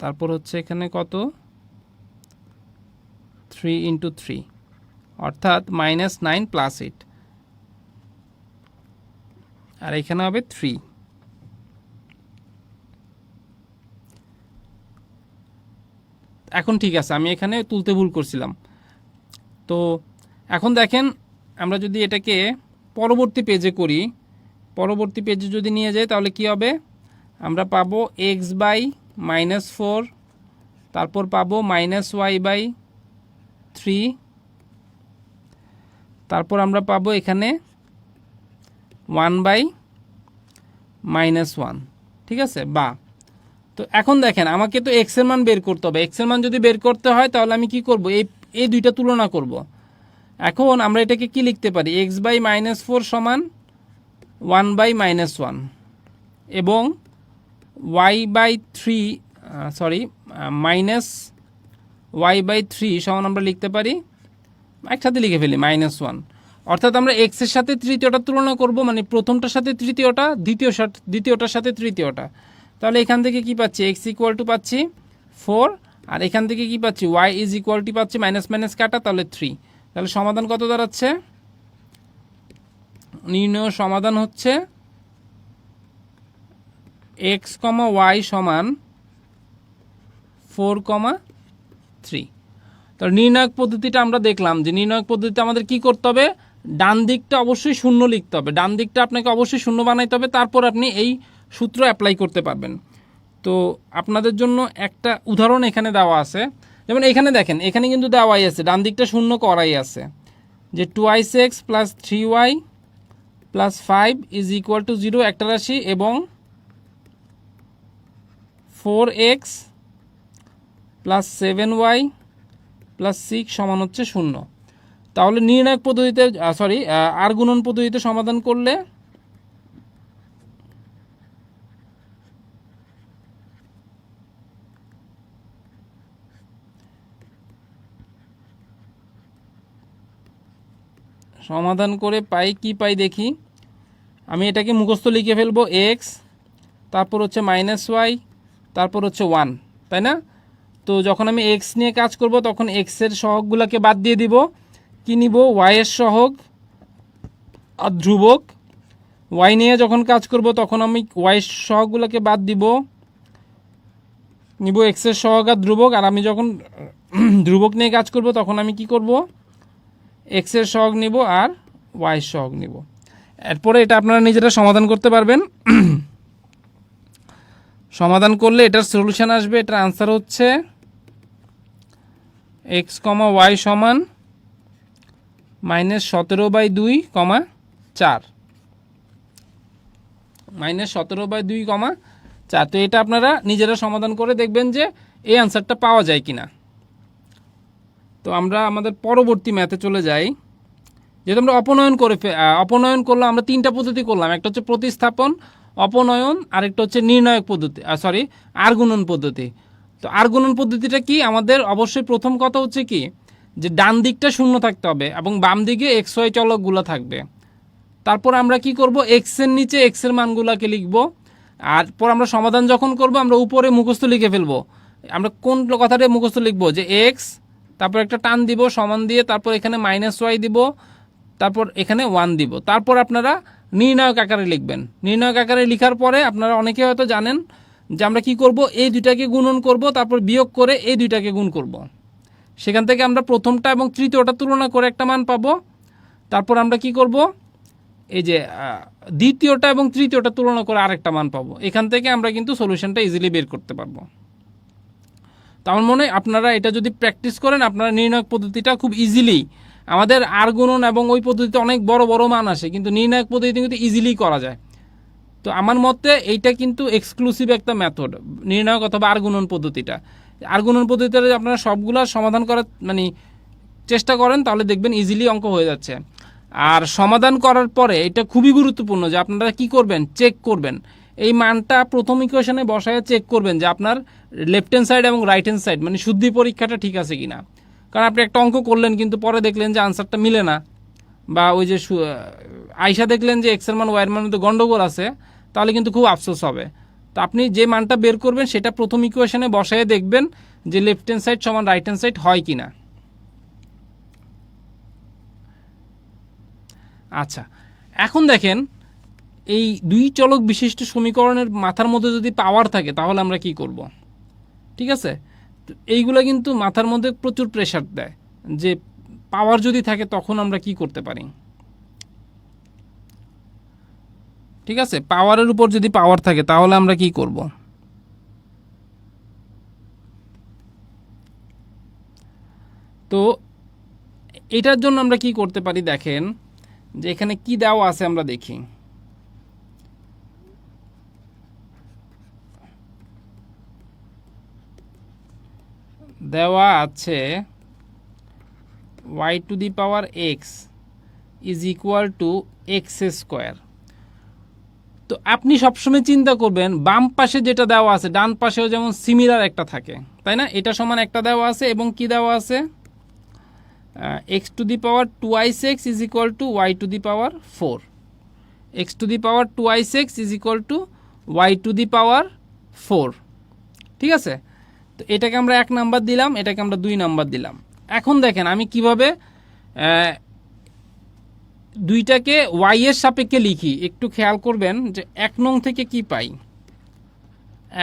তারপর হচ্ছে এখানে কত, 3 × 3, অর্থাৎ -9 + 8, আর এখানে হবে 3। এখন ঠিক আছে, আমি এখানে তুলতে ভুল করছিলাম। তো এখন দেখেন, আমরা যদি এটাকে পরবর্তী পেজে করি, পরবর্তী পেজে যদি নিয়ে যাই তাহলে কি হবে, আমরা পাবো x/-4, তারপর পাবো -y/3, তারপর আমরা পাবো এখানে 1/-1, ঠিক আছে? বা তো এখন দেখেন আমাকে তো এক্স এর মান বের করতে হবে, এক্স এর মান যদি বের করতে হয় তাহলে আমি কি করব, এই দুইটা তুলনা করব। এখন আমরা এটাকে কি লিখতে পারি, x/-4 সমান 1/-1, এবং y/3 -y/3 সমান আমরা লিখতে পারি, একসাথে লিখে ফেলি, -1। অর্থাৎ আমরা এক্স এর সাথে তৃতীয়টা তুলনা করব, মানে প্রথমটার সাথে তৃতীয়টা, দ্বিতীয়টার সাথে তৃতীয়টা। তাহলে এখান থেকে কি পাচ্ছি, এক্স ইকুয়াল টু পাচ্ছি 4, আর এখান থেকে কি পাচ্ছি, ওয়াই ইজ ইকুয়াল টু পাচ্ছি মাইনাস মাইনাস কাটা, তাহলে 3। তাহলে সমাধান কত দাঁড়াচ্ছে, নির্ণয় সমাধান হচ্ছে এক্স কমা ওয়াই সমান 4,3। তো নির্ণায়ক পদ্ধতিটা আমরা দেখলাম যে নির্ণায়ক পদ্ধতিতে আমাদের কি করতে হবে, ডান দিকটা অবশ্যই শূন্য লিখতে হবে, ডান দিকটা আপনাকে অবশ্যই শূন্য বানাইতে হবে, তারপর আপনি এই সূত্র অ্যাপ্লাই করতে পারবেন। তো আপনাদের জন্য একটা উদাহরণ এখানে দেওয়া আছে, যেমন এখানে দেখেন, এখানে কিন্তু দেওয়াই আছে, ডান দিকটা শূন্য করাই আছে, যে 2x plus 3y plus 5 is equal to 0 একটা রাশি, এবং 4x প্লাস 7y প্লাস 6 সমান হচ্ছে 0। তাহলে নির্ণায়ক পদ্ধতিতে আর গুণন পদ্ধতিতে সমাধান করলে সমাধান করে পাই কি পাই দেখি, আমি এটাকে মুখস্থ লিখে ফেলবো, এক্স তারপর হচ্ছে মাইনাস ওয়াই তারপর হচ্ছে 1, তাই না? তো যখন আমি এক্স নিয়ে কাজ করব তখন এক্সের সহগগুলোকে বাদ দিয়ে দিব, কি নিব, ওয়াইয়ের সহগ আর ধ্রুবক। ওয়াই নিয়ে যখন কাজ করব তখন আমি ওয়াইয়ের সহগগুলোকে বাদ দিব, নিব এক্সের সহগ আর ধ্রুবক। আর আমি যখন ধ্রুবক নিয়ে কাজ করব তখন আমি কি করব, এক্সের সহগ নিব আর ওয়াইয়ের সহগ নিব। এরপরে এটা আপনারা নিজেরা সমাধান করতে পারবেন। সমাধান করলে এটার সলিউশন আসবে, এটার আনসার হচ্ছে এক্স কমা ওয়াই সমান -17/2,4, -17/2,4। তো এটা আপনারা নিজেরা সমাধান করে দেখবেন যে এই আনসারটা পাওয়া যায় কিনা। তো আমরা আমাদের পরবর্তী ম্যাথে চলে যাই। যেহেতু আমরা অপনয়ন করলাম, আমরা তিনটা পদ্ধতি করলাম, একটা হচ্ছে প্রতিস্থাপন, অপনয়ন, আরেকটা হচ্ছে নির্ণায়ক পদ্ধতি, আর গুণন পদ্ধতি। তো আর গুণন পদ্ধতিটা কি, আমাদের অবশ্যই প্রথম কথা হচ্ছে কি, যে ডান দিকটা শূন্য থাকতে হবে এবং বাম দিকে এক্স ওয়াই চলকগুলো থাকবে। তারপর আমরা কি করব, এক্সের নিচে এক্সের মানগুলোকে লিখব, আর পর আমরা সমাধান যখন করব আমরা উপরে মুখস্থ লিখে ফেলবো। আমরা কোন কথাটা মুখস্থ লিখবো, যে এক্স, তারপর একটা টান দিব সমান দিয়ে, তারপর এখানে মাইনাস ওয়াই দিব, তারপর এখানে 1 দিব, তারপর আপনারা নির্ণায়ক আকারে লিখবেন। নির্ণায়ক আকারে লেখার পরে আপনারা অনেকে হয়তো জানেন যে আমরা কি করব, এই দুইটাকে গুণন করব, তারপর বিয়োগ করে এই দুইটাকে গুণ করব। সেখান থেকে আমরা প্রথমটা এবং তৃতীয়টা তুলনা করে একটা মান পাবো। তারপর আমরা কি করব, এই যে দ্বিতীয়টা এবং তৃতীয়টা তুলনা করে আরেকটা মান পাবো। এখান থেকে আমরা কিন্তু সলিউশনটা ইজিলি বের করতে পারবো। তো আমার মনে হয় আপনারা এটা যদি প্র্যাকটিস করেন, আপনারা নির্ণায়ক পদ্ধতিটা খুব ইজিলি, আমাদের আর গুণন এবং ওই পদ্ধতিতে অনেক বড় বড় মান আসে, কিন্তু নির্ণায়ক পদ্ধতি কিন্তু ইজিলি করা যায়। তো আমার মতে এইটা কিন্তু এক্সক্লুসিভ একটা মেথড, নির্ণায়ক অথবা আর গুণন পদ্ধতিটা। আর গুণন পদ্ধতিতে আপনারা সবগুলা সমাধান করার চেষ্টা করেন, তাহলে দেখবেন ইজিলি অঙ্ক হয়ে যাচ্ছে। আর সমাধান করার পরে এটা খুবই গুরুত্বপূর্ণ যে আপনারা কি করবেন, চেক করবেন এই মানটা প্রথম ইকুয়েশনে বসায়, চেক করবেন যে আপনার লেফট হ্যান্ড সাইড এবং রাইট হ্যান্ড সাইড মানে শুদ্ধি পরীক্ষাটা ঠিক আছে কিনা। কারণ আপনি একটা অঙ্ক করলেন কিন্তু পরে দেখলেন যে আনসারটা মিলে না, বা ওই যে আইসা দেখলেন যে এক্সের মান ওয়াইয়ের মান তো গন্ডগোল আছে, তাহলে কিন্তু খুব আফসোস হবে। তো আপনি যে মানটা বের করবেন সেটা প্রথম ইকুয়েশনে বসায় দেখবেন যে লেফট হ্যান্ড সাইড সমান রাইট হ্যান্ড সাইড হয় কিনা। আচ্ছা, এখন দেখেন এই দুই চলক বিশিষ্ট সমীকরণের মাথার মধ্যে যদি পাওয়ার থাকে তাহলে আমরা কি করব, ঠিক আছে? তো এইগুলো কিন্তু মাথার মধ্যে প্রচুর প্রেশার দেয়, যে পাওয়ার যদি থাকে তখন আমরা কি করতে পারি। ঠিক আছে, পাওয়ারের উপর যদি পাওয়ার থাকে তাহলে আমরা কি করব। তো এটার জন্য আমরা কি করতে পারি, দেখেন যে এখানে কি দেওয়া আছে আমরা দেখি। দেওয়া আছে y two the power x is equal to x square. তো আপনি সবসময় চিন্তা করবেন বাম পাশে যেটা দেওয়া আছে ডান পাশেও যেমন সিমিলার একটা থাকে, তাই না? এটা সমান একটা দেওয়া আছে এবং কি দেওয়া আছে, x to the power twice x is equal to y to the power 4, x to the power twice x is equal to y to the power 4। ঠিক আছে, তো এটাকে আমরা 1 নাম্বার দিলাম, এটাকে আমরা 2 নাম্বার দিলাম। এখন দেখেন আমি কিভাবে দুইটাকে ওয়াই এর সাপেক্ষে লিখি, একটু খেয়াল করবেন যে 1 নং থেকে কি পাই,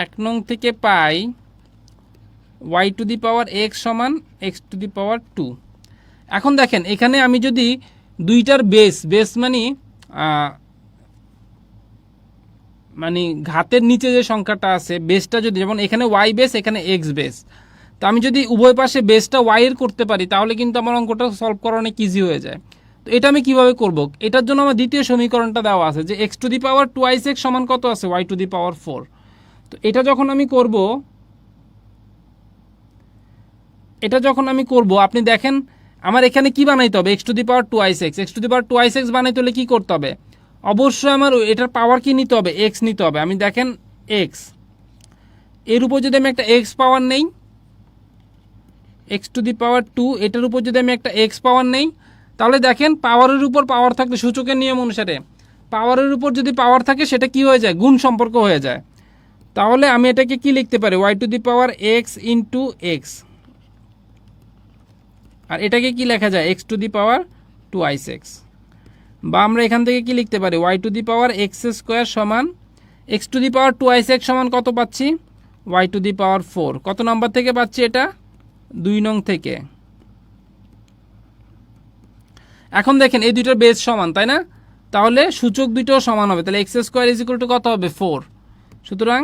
1 নং থেকে পাই y to the power x সমান এক্স টু দি পাওয়ার 2। এখন দেখেন এখানে আমি যদি দুইটার বেস মানে ঘাতের নিচে যে সংখ্যাটা আছে বেসটা যদি, যেমন এখানে ওয়াই বেস এখানে এক্স বেস, তো আমি যদি উভয় পাশে বেসটা ওয়াই এর করতে পারি তাহলে কিন্তু আমার অঙ্কটা সলভ করা অনেক ইজি হয়ে যায়। তো এটা আমি কিভাবে করব, এটার জন্য আমার দ্বিতীয় সমীকরণটা দেওয়া আছে যে x to the power twice x সমান কত আছে, ওয়াই টু দি পাওয়ার 4। তো এটা যখন আমি করব, আপনি দেখেন আমার এখানে কি বানাইতে হবে, x to the power twice x, x to the power twice x বানাইতে হলে কী করতে হবে, অবশ্যই আমার এটার পাওয়ার কি নিতে হবে, এক্স নিতে হবে। আমি দেখেন এক্স এর উপর যদি আমি একটা এক্স পাওয়ার নেই, এক্স টু দি পাওয়ার 2, এটার উপর যদি আমি একটা এক্স পাওয়ার নেই, তাহলে দেখেন পাওয়ারের উপর পাওয়ার থাকলে সূচকের নিয়ম অনুসারে পাওয়ারের উপর যদি পাওয়ার থাকে সেটা কি হয়ে যায়, গুণ সম্পর্ক হয়ে যায়। তাহলে আমি এটাকে কি লিখতে পারি, y to the power x into x, আর এটাকে কি লেখা যায়, x to the power twice x. বা আমরা এখান থেকে কি লিখতে পারি, y to the power x square সমান x to the power twice x সমান কত পাচ্ছি, ওয়াই টু দি পাওয়ার 4। কত নাম্বার থেকে পাচ্ছি এটা, 2 নং থেকে। এখন দেখেন এই দুইটার বেস সমান, তাই না, তাহলে সূচক দুইটাও সমান হবে, তাহলে x square is equal two কত হবে, 4। সুতরাং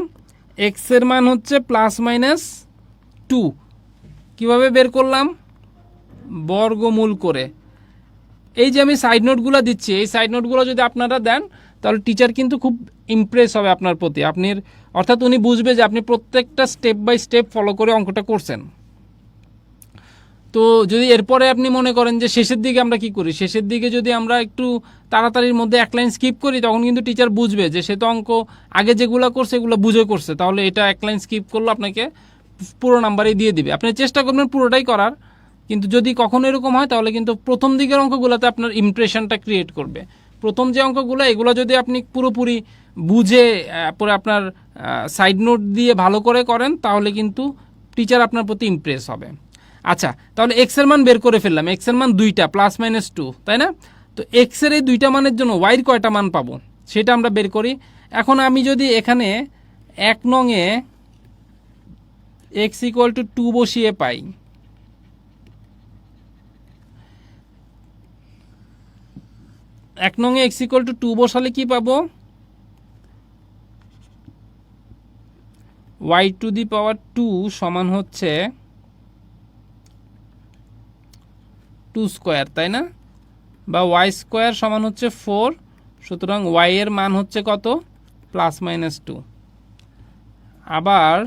এক্স এর মান হচ্ছে +-2। কিভাবে বের করলাম, বর্গমূল করে। এই যে আমি সাইড নোটগুলো দিচ্ছি, এই সাইড নোটগুলো যদি আপনারা দেন তাহলে টিচার কিন্তু খুব ইমপ্রেস হবে আপনার প্রতি, অর্থাৎ উনি বুঝবে যে আপনি প্রত্যেকটা স্টেপ বাই স্টেপ ফলো করে অঙ্কটা করছেন। তো যদি এরপরে আপনি মনে করেন যে শেষের দিকে আমরা কি করি, শেষের দিকে যদি আমরা একটু তাড়াতাড়ির মধ্যে 1 লাইন স্কিপ করি, তখন কিন্তু টিচার বুঝবে যে সে তো অঙ্ক আগে যেগুলো করছে এগুলো বুঝে করছে, তাহলে এটা 1 লাইন স্কিপ করলে আপনাকে পুরো নাম্বারই দিয়ে দিবে। আপনি চেষ্টা করবেন পুরোটাই করার, কিন্তু যদি কখনো এরকম হয় তাহলে কিন্তু প্রথম দিকের অঙ্কগুলোতে আপনার ইমপ্রেশনটা ক্রিয়েট করবে। প্রথম যে অঙ্কগুলো এগুলো যদি আপনি পুরোপুরি বুঝে পরে আপনার সাইড নোট দিয়ে ভালো করে করেন তাহলে কিন্তু টিচার আপনার প্রতি ইমপ্রেস হবে। আচ্ছা, তাহলে এক্স এর মান বের করে ফেললাম, এক্স এর মান 2টা +-2, তাই না। তো এক্স এর এই 2টা মানের জন্য ওয়াইয়ের কয়টা মান পাবো সেটা আমরা বের করি। এখন আমি যদি এখানে 1 নংয়ে এক্স ইকুয়াল টু 2 বসিয়ে পাই, এক নংয়ে এক্স ইকুয়াল টু 2 বসালে কি পাবো, ওয়াই টু দি পাওয়ার 2 সমান হচ্ছে 2 স্কোয়ার, তাই না, বা ওয়াই স্কোয়ার সমান হচ্ছে 4। সুতরাং ওয়াই এর মান হচ্ছে কত, +-2। আবার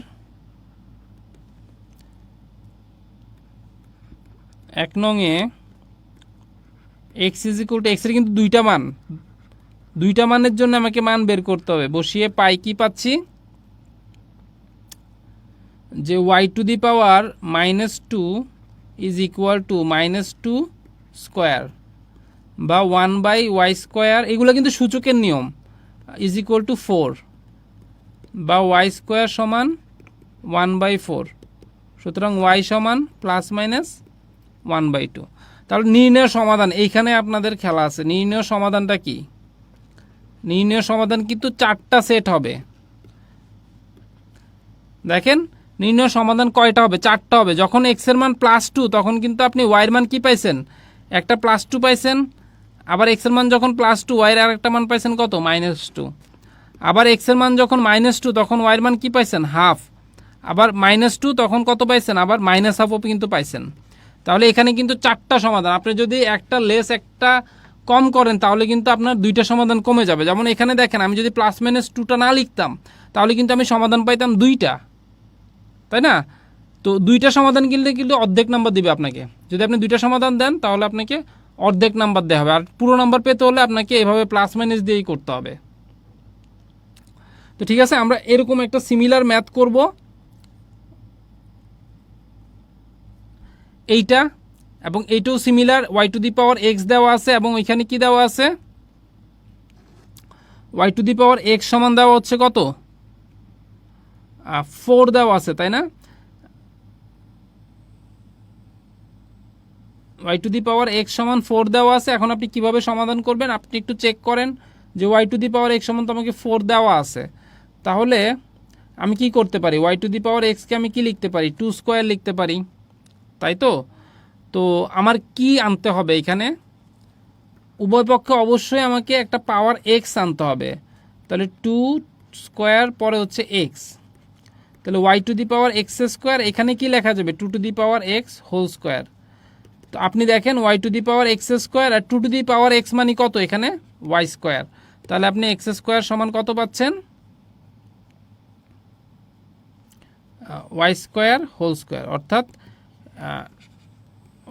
1 নংয়ে x is equal to, x এর কিন্তু 2টা মান, 2টা মানের জন্য আমাকে মান বের করতে হবে, বসিয়ে পাই কি পাচ্ছি, যে y to the power -2 is equal to -2 square, বা 1/y স্কোয়ার, এগুলো কিন্তু সূচকের নিয়ম, ইজ ইকুয়াল টু 4, বা ওয়াই স্কোয়ার সমান 1/4। সুতরাং ওয়াই সমান +-1/2। তাহলে নির্ণয় সমাধান, এইখানে আপনাদের খেলা আছে। নির্ণয় সমাধানটা কি, নির্ণয় সমাধান কিন্তু 4টা সেট হবে। দেখেন নির্ণয় সমাধান কয়টা হবে, 4টা হবে। যখন এক্স এর মান +2 তখন কিন্তু আপনি ওয়াইয়ের মান কি পাইছেন, একটা +2 পাইছেন। আবার এক্স এর মান যখন +2 ওয়াইয়ের আরেকটা মান পাইছেন কত, -2। আবার এক্স এর মান যখন -2 তখন ওয়াইয়ের মান কি পাইছেন, হাফ। আবার -2 তখন কত পাইছেন, আবার -হাফও কিন্তু পাইছেন। তাহলে এখানে কিন্তু 4টা সমাধান। আপনি যদি একটা লেস একটা কম করেন তাহলে কিন্তু আপনার 2টা সমাধান কমে যাবে। যেমন এখানে দেখেন আমি যদি +-2টা না লিখতাম তাহলে কিন্তু আমি সমাধান পাইতাম 2টা, তাই না। তো 2টা সমাধান কিন্তু অর্ধেক নাম্বার দিবে আপনাকে। যদি আপনি 2টা সমাধান দেন তাহলে আপনাকে অর্ধেক নাম্বার দেওয়া হবে, আর পুরো নাম্বার পেতে হলে আপনাকে এভাবে +- দিয়েই করতে হবে। তো ঠিক আছে, আমরা এরকম একটা সিমিলার ম্যাথ করব। এইটা এবং এইটাও similar, y to the power x দেওয়া আছে এবং এখানে কি দেওয়া আছে, y to the power x সমান দেওয়া হচ্ছে কত, 4 দেওয়া আছে, তাই না? Y to the power x সমান 4 দেওয়া আছে। এখন আপনি কিভাবে সমাধান করবেন, আপনি একটু চেক করেন যে y to the power x সমান তো আমাকে 4 দেওয়া আছে, তাহলে আমি কি করতে পারি, ওয়াই টু দি পাওয়ার এক্সকে আমি কি লিখতে পারি, 2 স্কোয়ার লিখতে পারি, তাই তো? তো আমার কি আনতে হবে এখানে, উভয় পক্ষে অবশ্যই আমাকে একটা পাওয়ার এক্স আনতে হবে, তাহলে 2 স্কোয়ার পরে হচ্ছে এক্স, তাহলে y to the power x square, এখানে কি লেখা যাবে, 2 to the power x whole square. তো আপনি দেখেন y to the power x square আর 2 টু দি পাওয়ার এক্স মানে কত, এখানে ওয়াই স্কোয়ার, তাহলে আপনি এক্স স্কোয়ার সমান কত পাচ্ছেন, ওয়াই স্কোয়ার হোল স্কোয়ার, অর্থাৎ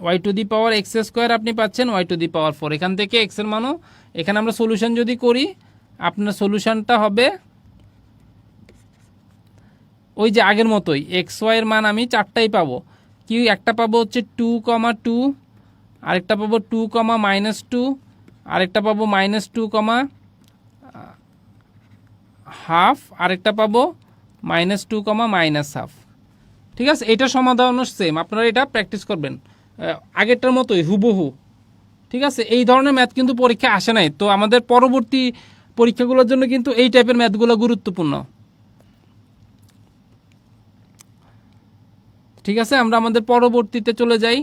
y to the power x square আপনি পাচ্ছেন ওয়াই টু দি পাওয়ার 4। এখান থেকে এক্সের মানও, এখানে আমরা সলিউশন যদি করি, আপনার সলিউশনটা হবে ওই যে আগের মতোই, এক্স ওয়াইয়ের মান আমি 4টাই পাবো। কি, একটা পাবো হচ্ছে 2,2, আরেকটা পাবো 2,-2, আরেকটা পাবো -2,5, আরেকটা পাবো -2,-হাফ। ঠিক আছে, এটা সমাধানও সেম, আপনারা এটা প্র্যাকটিস করবেন আগেরটার মতোই হুবহু। ঠিক আছে, এই ধরনের ম্যাথ কিন্তু পরীক্ষা আসে নাই, তো আমাদের পরবর্তী পরীক্ষাগুলোর জন্য কিন্তু এই টাইপের ম্যাথগুলো গুরুত্বপূর্ণ। ঠিক আছে, আমরা আমাদের পরবর্তীতে চলে যাই।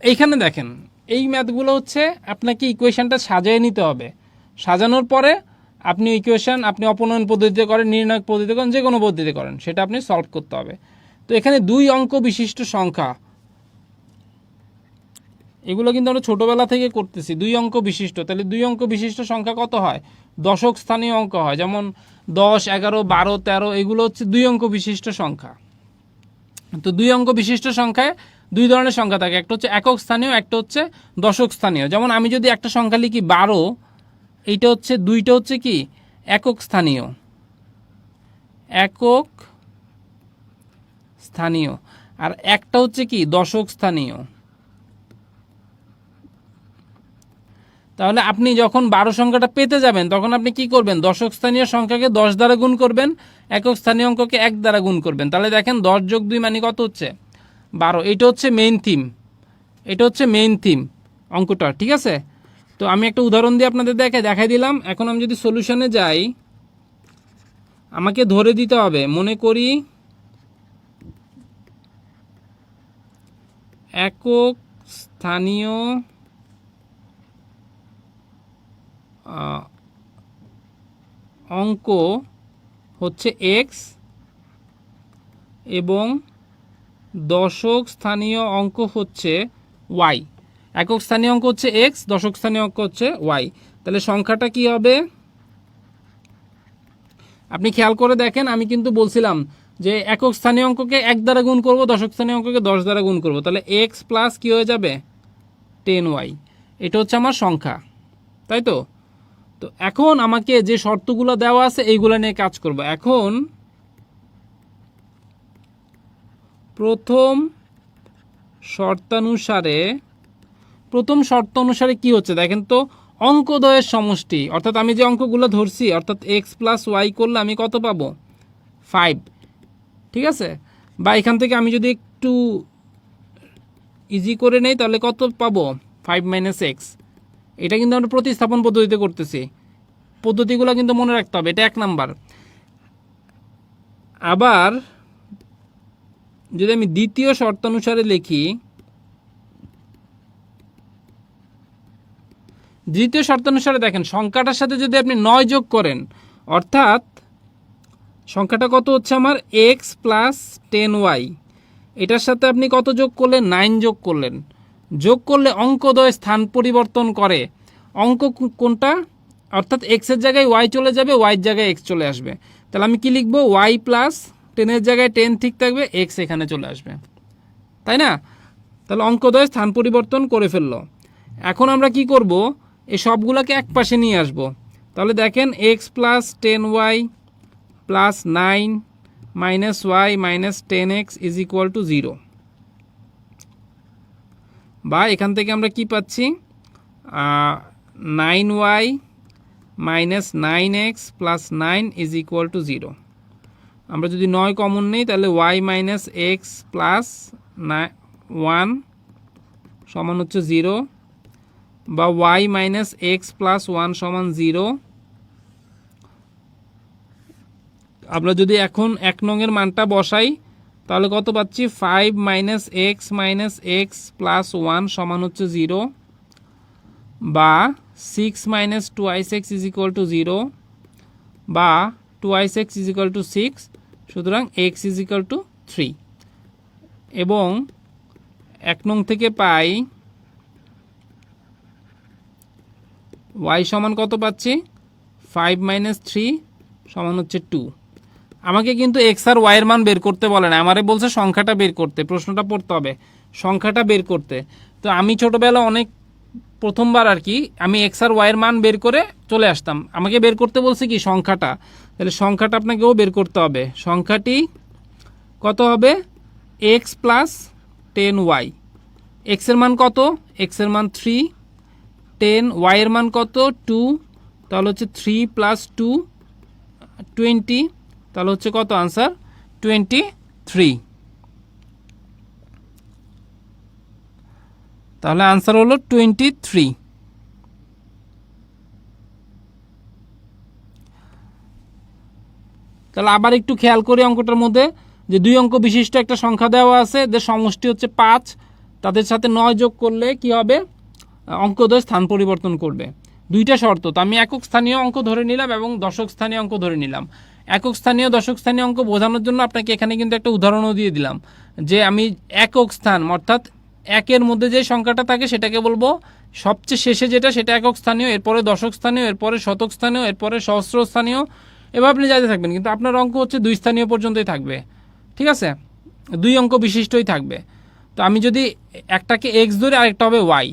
এইখানে দেখেন, এই ম্যাথগুলো হচ্ছে আপনাকে ইকুয়েশনটা সাজিয়ে নিতে হবে, সাজানোর পরে আপনি ইকুয়েশন আপনি অপনয়ন পদ্ধতিতে করেন, নির্ণায়ক পদ্ধতিতে করেন, যে কোনো পদ্ধতিতে করেন, সেটা আপনি সলভ করতে হবে। তো এখানে 2 অঙ্ক বিশিষ্ট সংখ্যা, এগুলো কিন্তু আমরা ছোটোবেলা থেকে করতেছি, 2 অঙ্ক বিশিষ্ট, তাহলে 2 অঙ্ক বিশিষ্ট সংখ্যা কত হয়, দশক স্থানীয় অঙ্ক হয়, যেমন 10, 11, 12, 13, এগুলো হচ্ছে 2 অঙ্ক বিশিষ্ট সংখ্যা। তো 2 অঙ্ক বিশিষ্ট সংখ্যায় 2 ধরনের সংখ্যা থাকে, একটা হচ্ছে একক স্থানীয়, একটা হচ্ছে দশক স্থানীয়। যেমন আমি যদি একটা সংখ্যা লিখি 12, এইটা হচ্ছে 2টা হচ্ছে কি একক স্থানীয়, একক স্থানীয়, আর একটা হচ্ছে কি দশক স্থানীয়। তাহলে আপনি যখন 12 সংখ্যাটা পেতে যাবেন, তখন আপনি কি করবেন, দশক স্থানীয় সংখ্যাকে 10 দ্বারা গুণ করবেন, একক স্থানীয় অঙ্ককে 1 দ্বারা গুণ করবেন, তাহলে দেখেন 10 যোগ 2 মানে কত হচ্ছে 12। এটা হচ্ছে মেইন থিম, এটা হচ্ছে মেইন থিম অঙ্কটা। ঠিক আছে, তো আমি একটা উদাহরণ দিয়ে আপনাদের দেখাই দিলাম। এখন আমি যদি সলিউশনে যাই, আমাকে ধরে দিতে হবে, মনে করি একক স্থানীয় অঙ্ক হচ্ছে এক্স এবং দশক স্থানীয় অঙ্ক হচ্ছে ওয়াই। একক স্থানীয় অঙ্ক হচ্ছে এক্স, দশক স্থানীয় অঙ্ক হচ্ছে ওয়াই। তাহলে সংখ্যাটা কি হবে, আপনি খেয়াল করে দেখেন, আমি কিন্তু বলছিলাম যে একক স্থানীয় অঙ্ককে 1 দ্বারা গুণ করব, দশক স্থানীয় অঙ্ককে 10 দ্বারা গুণ করব, তাহলে এক্স প্লাস কী হয়ে যাবে 10y। এটা হচ্ছে আমার সংখ্যা, তাই তো? তো এখন আমাকে যে শর্তগুলো দেওয়া আছে এইগুলো নিয়ে কাজ করব। এখন প্রথম শর্ত অনুসারে কি হচ্ছে দেখেন তো, অঙ্কদ্বয়ের সমষ্টি, অর্থাৎ আমি যে অঙ্কগুলো ধরছি, অর্থাৎ এক্স প্লাস ওয়াই করলে আমি কত পাবো 5। ঠিক আছে, বা এখান থেকে আমি যদি একটু ইজি করে নেই, তাহলে কত পাবো 5 - x। এটা কিন্তু আমরা প্রতিস্থাপন পদ্ধতিতে করতেছি, পদ্ধতিগুলো কিন্তু মনে রাখতে হবে, এটা 1 নাম্বার। আবার যদি আমি দ্বিতীয় শর্তানুসারে লিখি, দ্বিতীয় শর্তানুসারে দেখেন সংখ্যাটার সাথে যদি আপনি 9 যোগ করেন, অর্থাৎ সংখ্যাটা কত হচ্ছে আমার এক্স প্লাস 10y, এটার সাথে আপনি কত যোগ করলেন 9 যোগ করলেন। যোগ করলে অঙ্কদ্বয় স্থান পরিবর্তন করে, অঙ্ক কোনটা, অর্থাৎ এক্সের জায়গায় ওয়াই চলে যাবে, ওয়াইয়ের জায়গায় এক্স চলে আসবে। তাহলে আমি কি লিখবো, ওয়াই প্লাস 10-এর জায়গায় 10 ঠিক থাকবে, এক্স এখানে চলে আসবে, তাই না? তাহলে অঙ্কদ্বয় স্থান পরিবর্তন করে ফেললো। এখন আমরা কি করব, এই সবগুলোকে এক পাশে নিয়ে আসব। তাহলে দেখেন x plus 10y plus 9 minus y minus 10x is equal to 0, বা এখান থেকে আমরা কি পাচ্ছি 9y minus 9x plus 9 is equal to 0। আমরা যদি 9 কমন নেই তাহলে y মাইনাস এক্স প্লাস 1 সমান হচ্ছে 0, বা y মাইনাস এক্স প্লাস 1 সমান 0। আমরা যদি এখন 1 নংয়ের মানটা বসাই তাহলে কত পাচ্ছি 5 মাইনাস এক্স প্লাস 1 সমান হচ্ছে 0, বা 6 minus 2x is equal to 0, বা 2x ইজ ইকুয়াল টু 6। সুতরাং x ইজ ইকুয়াল টু 3, এবং 1 নং থেকে পাই y সমান কত পাচ্ছি 5 মাইনাস 3 সমান হচ্ছে 2। আমাকে কিন্তু x আর y এর মান বের করতে বলে না, আমারে বলছে সংখ্যাটা বের করতে। প্রশ্নটা পড়তে হবে সংখ্যাটা বের করতে। তো আমি ছোটবেলা অনেক প্রথমবার আর কি আমি x আর y এর মান বের করে চলে আসতাম, আমাকে বের করতে বলছে কি সংখ্যাটা। তাহলে সংখ্যাটা আপনাকেও বের করতে হবে। সংখ্যাটি কত হবে x প্লাস 10y। x এর মান কত, x এর মান 3, 10, y এর মান কত 2, তাহলে হচ্ছে 3 প্লাস 2 20, তাহলে হচ্ছে কত আনসার 23। তাহলে আনসার হলো 23। তাহলে আবার একটু খেয়াল করি অঙ্কটার মধ্যে যে 2 অঙ্ক বিশিষ্ট একটা সংখ্যা দেওয়া আছে, এদের সমষ্টি হচ্ছে 5, তাদের সাথে 9 যোগ করলে কি হবে অঙ্কদ্বয় স্থান পরিবর্তন করবে। দুইটা শর্ত। তো আমি একক স্থানীয় অঙ্ক ধরে নিলাম এবং দশক স্থানীয় অঙ্ক ধরে নিলাম। একক স্থানীয় দশক স্থানীয় অঙ্ক বোঝানোর জন্য আপনাকে এখানে কিন্তু একটা উদাহরণও দিয়ে দিলাম যে আমি একক স্থান অর্থাৎ একের মধ্যে যে সংখ্যাটা থাকে সেটাকে বলবো সবচেয়ে শেষে যেটা সেটা একক স্থানীয়, এরপরে দশক স্থানীয়, এরপরে শতক স্থানীয়, এরপরে সহস্র স্থানীয়, এবার আপনি যাতে থাকবেন। কিন্তু আপনার অঙ্ক হচ্ছে 2 স্থানীয় পর্যন্তই থাকবে, ঠিক আছে, 2 অঙ্ক বিশিষ্টই থাকবে। তো আমি যদি একটাকে এক্স ধরে আরেকটা হবে ওয়াই,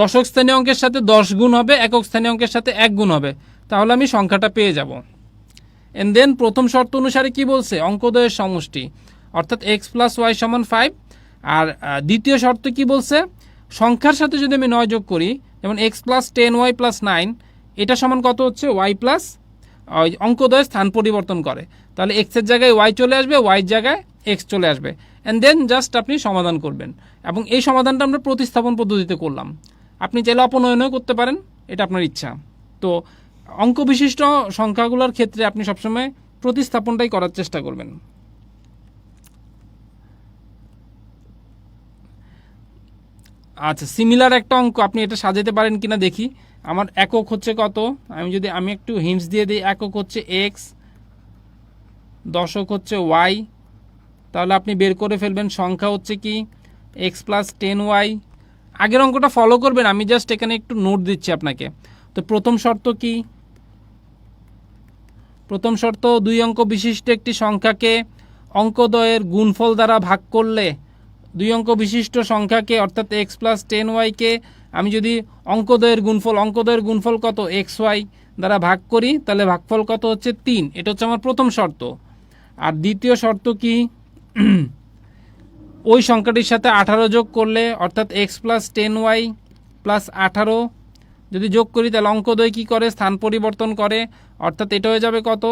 দশক স্থানীয় অঙ্কের সাথে 10 গুণ হবে, একক স্থানীয় অঙ্কের সাথে 1 গুণ হবে, তাহলে আমি সংখ্যাটা পেয়ে যাব। এন্ড দেন প্রথম শর্ত অনুসারে কি বলছে অঙ্কদ্বয়ের সমষ্টি অর্থাৎ এক্স প্লাস ওয়াই সমান 5। আর দ্বিতীয় শর্ত কি বলছে সংখ্যার সাথে যদি আমি 9 যোগ করি, যেমন এক্স প্লাস 10y প্লাস 9, এটা সমান কত হচ্ছে ওয়াই প্লাস, অঙ্কদ্বয়ের স্থান পরিবর্তন করে, তাহলে এক্সের জায়গায় ওয়াই চলে আসবে, ওয়াইয়ের জায়গায় এক্স চলে আসবে। অ্যান্ড দেন জাস্ট আপনি সমাধান করবেন, এবং এই সমাধানটা আমরা প্রতিস্থাপন পদ্ধতিতে করলাম। আপনি চাইলে অপনয়নও করতে পারেন, এটা আপনার ইচ্ছা। তো অঙ্ক বিশিষ্ট সংখ্যাগুলোর ক্ষেত্রে আপনি সবসময় প্রতিস্থাপনটাই করার চেষ্টা করবেন। আচ্ছা, সিমিলার একটা অঙ্ক আপনি এটা সাজাতে পারেন কিনা দেখি। আমার একক হচ্ছে কত, আমি একটু হিন্টস দিয়ে দিই। একক হচ্ছে এক্স, দশক হচ্ছে ওয়াই, তাহলে আপনি বের করে ফেলবেন সংখ্যা হচ্ছে কি এক্স প্লাস 10y। আগের অঙ্কটা ফলো করবেন, আমি জাস্ট এখানে একটু নোট দিচ্ছি আপনাকে। তো প্রথম শর্ত কি, প্রথম শর্ত 2 অঙ্ক বিশিষ্ট একটি সংখ্যাকে অঙ্কদ্বয়ের গুণফল দ্বারা ভাগ করলে, 2 অঙ্ক বিশিষ্ট সংখ্যাকে অর্থাৎ এক্স প্লাস 10yকে আমি যদি অঙ্কদ্বয়ের গুণফল কত xy দ্বারা ভাগ করি, তাহলে ভাগফল কত হচ্ছে 3। এটা হচ্ছে আমার প্রথম শর্ত। আর দ্বিতীয় শর্ত কি, ওই সংখ্যাটির সাথে 18 যোগ করলে অর্থাৎ এক্স প্লাস 10y প্লাস 18 যদি যোগ করি তাহলে অঙ্কদ্বয় কী করে স্থান পরিবর্তন করে, অর্থাৎ এটা হয়ে যাবে কত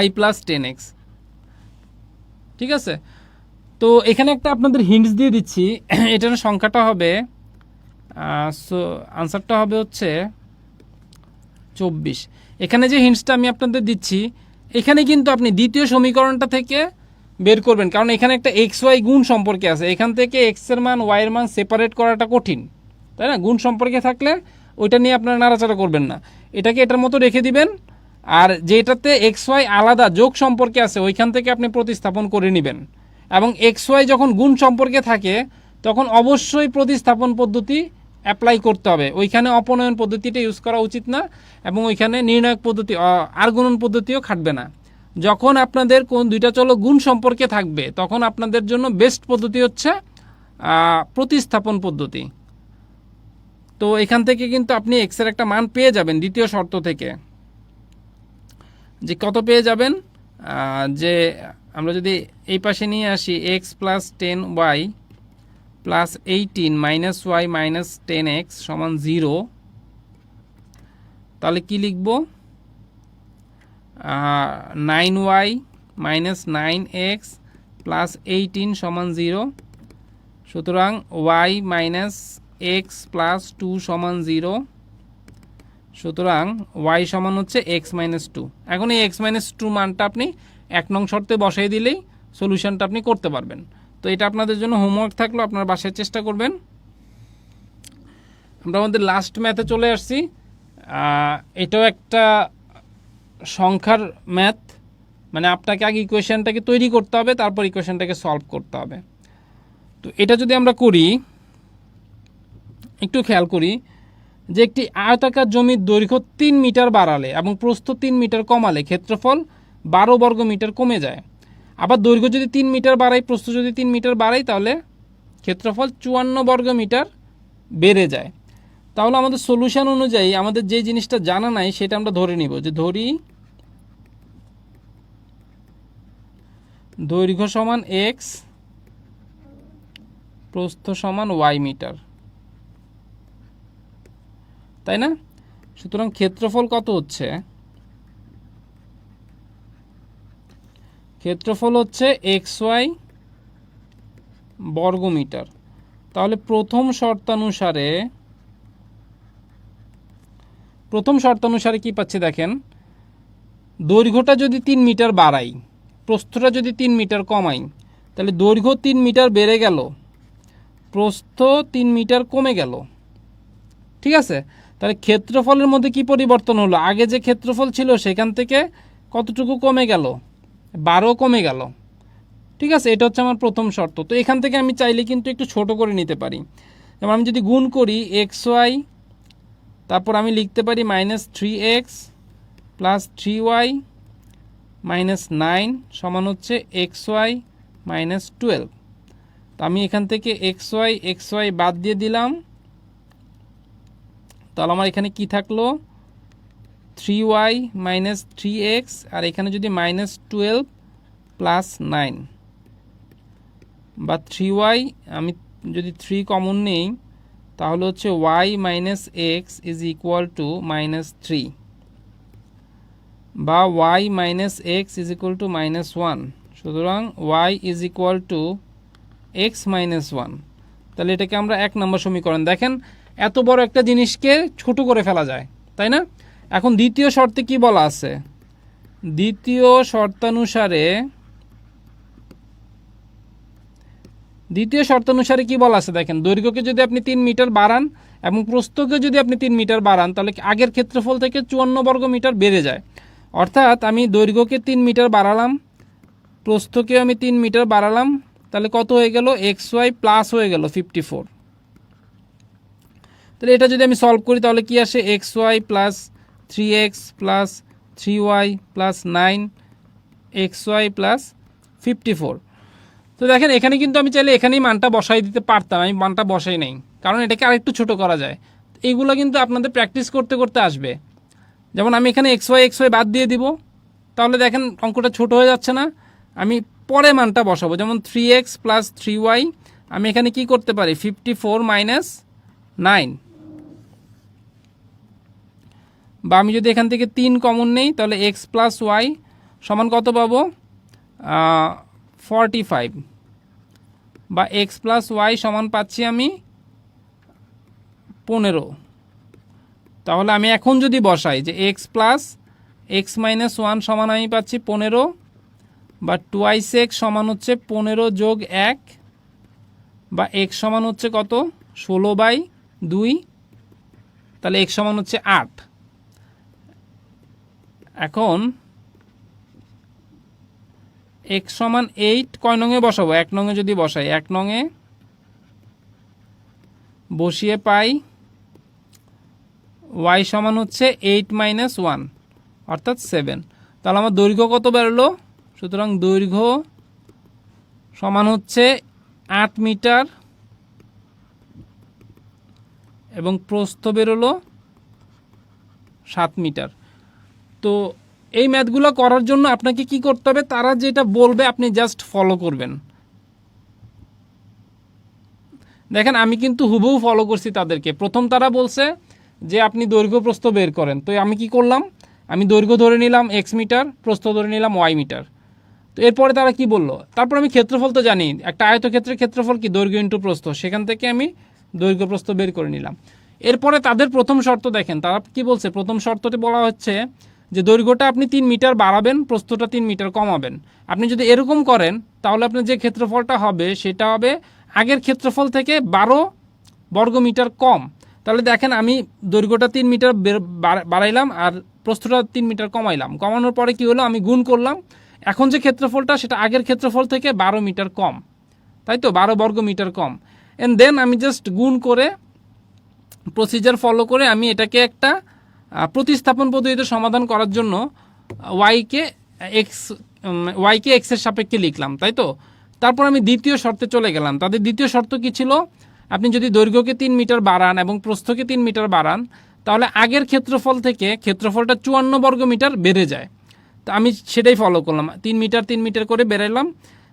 y প্লাস 10x। ঠিক আছে, তো এখানে একটা আপনাদের হিন্টস দিয়ে দিচ্ছি, এটার সংখ্যাটা হবে সো আনসারটা হবে হচ্ছে 24। এখানে যে হিন্টসটা আমি আপনাদের দিচ্ছি এখানে কিন্তু আপনি দ্বিতীয় সমীকরণটা থেকে বের করবেন, কারণ এখানে একটা এক্স ওয়াই গুণ সম্পর্কে আছে, এখান থেকে এক্স এর মান ওয়াই এর মান সেপারেট করাটা কঠিন, তাই না? গুণ সম্পর্কে থাকলে ওইটা নিয়ে আপনারা নাড়াচাড়া করবেন না, এটাকে এটার মতো রেখে দিবেন। আর যেটাতে এক্স ওয়াই আলাদা যোগ সম্পর্কে আছে ওইখান থেকে আপনি প্রতিস্থাপন করে নেবেন। এবং এক্স ওয়াই যখন গুণ সম্পর্কে থাকে তখন অবশ্যই প্রতিস্থাপন পদ্ধতি অ্যাপ্লাই করতে হবে, ওইখানে অপনয়ন পদ্ধতিটা ইউজ করা উচিত না, এবং ওইখানে নির্ণায়ক পদ্ধতি আর গুণন পদ্ধতিও খাটবে না। যখন আপনাদের কোন দুইটা চলক গুণ সম্পর্কে থাকবে তখন আপনাদের জন্য বেস্ট পদ্ধতি হচ্ছে প্রতিস্থাপন পদ্ধতি। তো এখান থেকে কিন্তু আপনি এক্স এর একটা মান পেয়ে যাবেন দ্বিতীয় শর্ত থেকে, যে কত পেয়ে যাবেন, যে আমরা যদি এই পাশে নিয়ে আসি x plus 10y plus 18 minus y minus 10x সমান 0, তাহলে কি লিখব? 9y মাইনাস 9x প্লাস 18 সমান 0, সুতরাং y মাইনাস x প্লাস 2 সমান 0, সুতরাং y সমান হচ্ছে x মাইনাস 2। এখন এই x মাইনাস 2 মানটা আপনি 1 নং শর্তে বসাই দিলেই সলিউশনটা আপনি করতে পারবেন। তো এটা আপনাদের জন্য হোমওয়ার্ক থাকলো, আপনারা বাসায় চেষ্টা করবেন। আমরা আমাদের লাস্ট ম্যাথে চলে আসছি। এটাও একটা সংখ্যার ম্যাথ, মানে আপনাকে আগে ইকুয়েশনটাকে তৈরি করতে হবে, তারপর ইকুয়েশনটাকে সলভ করতে হবে। তো এটা যদি আমরা করি, একটু খেয়াল করি যে একটি আয়তাকার জমির দৈর্ঘ্য 3 মিটার বাড়ালে এবং প্রস্থ 3 মিটার কমালে ক্ষেত্রফল 12 বর্গ মিটার কমে যায়। আবার দৈর্ঘ্য যদি 3 মিটার বাড়াই, প্রস্থ যদি 3 মিটার বাড়াই, তাহলে ক্ষেত্রফল 54 বর্গ মিটার বেড়ে যায়। তাহলে আমাদের সলিউশন অনুযায়ী আমাদের যে জিনিসটা জানা নাই সেটা আমরা ধরে নিব, যে ধরি দৈর্ঘ্য সমান x, প্রস্থ সমান y মিটার, তাই না? সুতরাং ক্ষেত্রফল কত হচ্ছে? ক্ষেত্রফল হচ্ছে xy বর্গ মিটার। তাহলে প্রথম শর্তানুসারে কি পাচ্ছি দেখেন, দৈর্ঘ্যটা যদি 3 মিটার বাড়াই, প্রস্থটা যদি 3 মিটার কমাই, তাহলে দৈর্ঘ্য 3 মিটার বেড়ে গেল, প্রস্থ 3 মিটার কমে গেল। ঠিক আছে? তাহলে ক্ষেত্রফলের মধ্যে কি পরিবর্তন হলো? আগে যে ক্ষেত্রফল ছিল সেখান থেকে কতটুকু কমে গেল? 12 কমে গেল। ঠিক আছে, এটা হচ্ছে আমার প্রথম শর্ত। তো এখান থেকে আমি চাইলে কিন্তু একটু ছোট করে নিতে পারি। যেমন আমি যদি গুণ করি xy, তারপর আমি লিখতে পারি minus 3x plus 3y minus 9 সমান হচ্ছে xy মাইনাস 12। তো আমি এখান থেকে xy বাদ দিয়ে দিলাম, তাহলে আমার এখানে কি থাকলো? 3y মাইনাস 3x, আর এখানে যদি মাইনাস 12 প্লাস 9 বা 3y, আমি যদি 3 কমন নেই তাহলে হচ্ছে y minus x is equal two minus 3, বা y minus x is equal two minus 1। সুতরাং y is equal two x minus 1। তাহলে এটাকে আমরা 1 নম্বর সমীকরণ। দেখেন এত বড় একটা জিনিসকে ছোট করে ফেলা যায়, তাই না? এখন দ্বিতীয় শর্তে কি বলা আছে? দ্বিতীয় শর্তানুসারে কি বলা আছে দেখেন, দৈর্ঘ্যকে যদি আপনি 3 মিটার বাড়ান এবং প্রস্থকে যদি আপনি 3 মিটার বাড়ান, তাহলে আগের ক্ষেত্রফল থেকে 54 বর্গ মিটার বেড়ে যায়। অর্থাৎ আমি দৈর্ঘ্যকে 3 মিটার বাড়ালাম, প্রস্থকে আমি 3 মিটার বাড়ালাম, তাহলে কত হয়ে গেল? xy প্লাস হয়ে গেল 54। তাহলে এটা যদি আমি সলভ করি তাহলে কি আসে? xy plus 3x plus 3y plus 9 xy plus 54। তো দেখেন এখানে কিন্তু আমি চাইলে এখানেই মানটা বসাই দিতে পারতাম, আমি মানটা বসাই নাই, কারণ এটাকে আরেকটু ছোট করা যায়। এইগুলো কিন্তু আপনাদের প্র্যাকটিস করতে করতে আসবে। যেমন আমি এখানে xy বাদ দিয়ে দিব, তাহলে দেখেন অঙ্কটা ছোট হয়ে যাচ্ছে না? আমি পরে মানটা বসাবো, যেমন 3x প্লাস 3y, আমি এখানে কি করতে পারি? 54 মাইনাস 9, বা আমি যদি এখান থেকে 3 কমন নেই তাহলে x প্লাস y সমান কত পাবো? 45, বা x প্লাস y সমান পাচ্ছি আমি 15। তাহলে আমি এখন যদি বসাই যে x প্লাস x মাইনাস 1 সমান আমি পাচ্ছি 15, বা 2x সমান হচ্ছে 15 যোগ 1, বা x সমান হচ্ছে কত? 16/2, তাহলে x সমান হচ্ছে 8। এখন x সমান 8 কয় নঙে বসাবো? 1 নঙে যদি বসাই, 1 নঙে বসিয়ে পাই y সমান হচ্ছে 8 মাইনাস 1 অর্থাৎ 7। তাহলে আমার দৈর্ঘ্য কত বেরোলো? সুতরাং দৈর্ঘ্য সমান হচ্ছে 8 মিটার এবং প্রস্থ বেরোলো 7 মিটার। তো এই ম্যাথগুলো করার জন্য আপনাকে কি করতে হবে? তারা যেটা বলবে আপনি জাস্ট ফলো করবেন। দেখেন আমি কিন্তু হুবহু ফলো করছি তাদেরকে। প্রথম তারা বলছে যে আপনি দৈর্ঘ্য প্রস্থ বের করেন, তো আমি কি করলাম, আমি দৈর্ঘ্য ধরে নিলাম এক্স মিটার, প্রস্থ ধরে নিলাম ওয়াই মিটার। তো এরপরে তারা কি বললো, তারপর আমি ক্ষেত্রফল তো জানি, একটা আয়তক্ষেত্রের ক্ষেত্রফল কি দৈর্ঘ্য ইন্টু প্রস্থ, সেখান থেকে আমি দৈর্ঘ্য প্রস্থ বের করে নিলাম। এরপরে তাদের প্রথম শর্ত দেখেন, তারা কি বলছে, প্রথম শর্তটি বলা হচ্ছে যে দৈর্ঘ্যটা আপনি 3 মিটার বাড়াবেন, প্রস্থটা 3 মিটার কমাবেন। আপনি যদি এরকম করেন তাহলে আপনার যে ক্ষেত্রফলটা হবে সেটা হবে আগের ক্ষেত্রফল থেকে 12 বর্গ মিটার কম। তাহলে দেখেন আমি দৈর্ঘ্যটা 3 মিটার বাড়াইলাম আর প্রস্থটা 3 মিটার কমাইলাম, কমানোর পরে কি হলো, আমি গুণ করলাম, এখন যে ক্ষেত্রফলটা সেটা আগের ক্ষেত্রফল থেকে 12 মিটার কম, তাই তো 12 বর্গ মিটার কম। অ্যান্ড দেন আমি জাস্ট গুণ করে প্রসিজার ফলো করে আমি এটাকে একটা প্রতিস্থাপন পদ্ধতিতে সমাধান করার জন্য ওয়াইকে এক্সের সাপেক্ষে লিখলাম, তাই তো। তারপর আমি দ্বিতীয় শর্তে চলে গেলাম। তাদের দ্বিতীয় শর্ত কী ছিল, আপনি যদি দৈর্ঘ্যকে 3 মিটার বাড়ান এবং প্রস্থকে 3 মিটার বাড়ান তাহলে আগের ক্ষেত্রফল থেকে ক্ষেত্রফলটা 54 বর্গ মিটার বেড়ে যায়। তো আমি সেটাই ফলো করলাম, 3 মিটার করে বেড়াইলাম,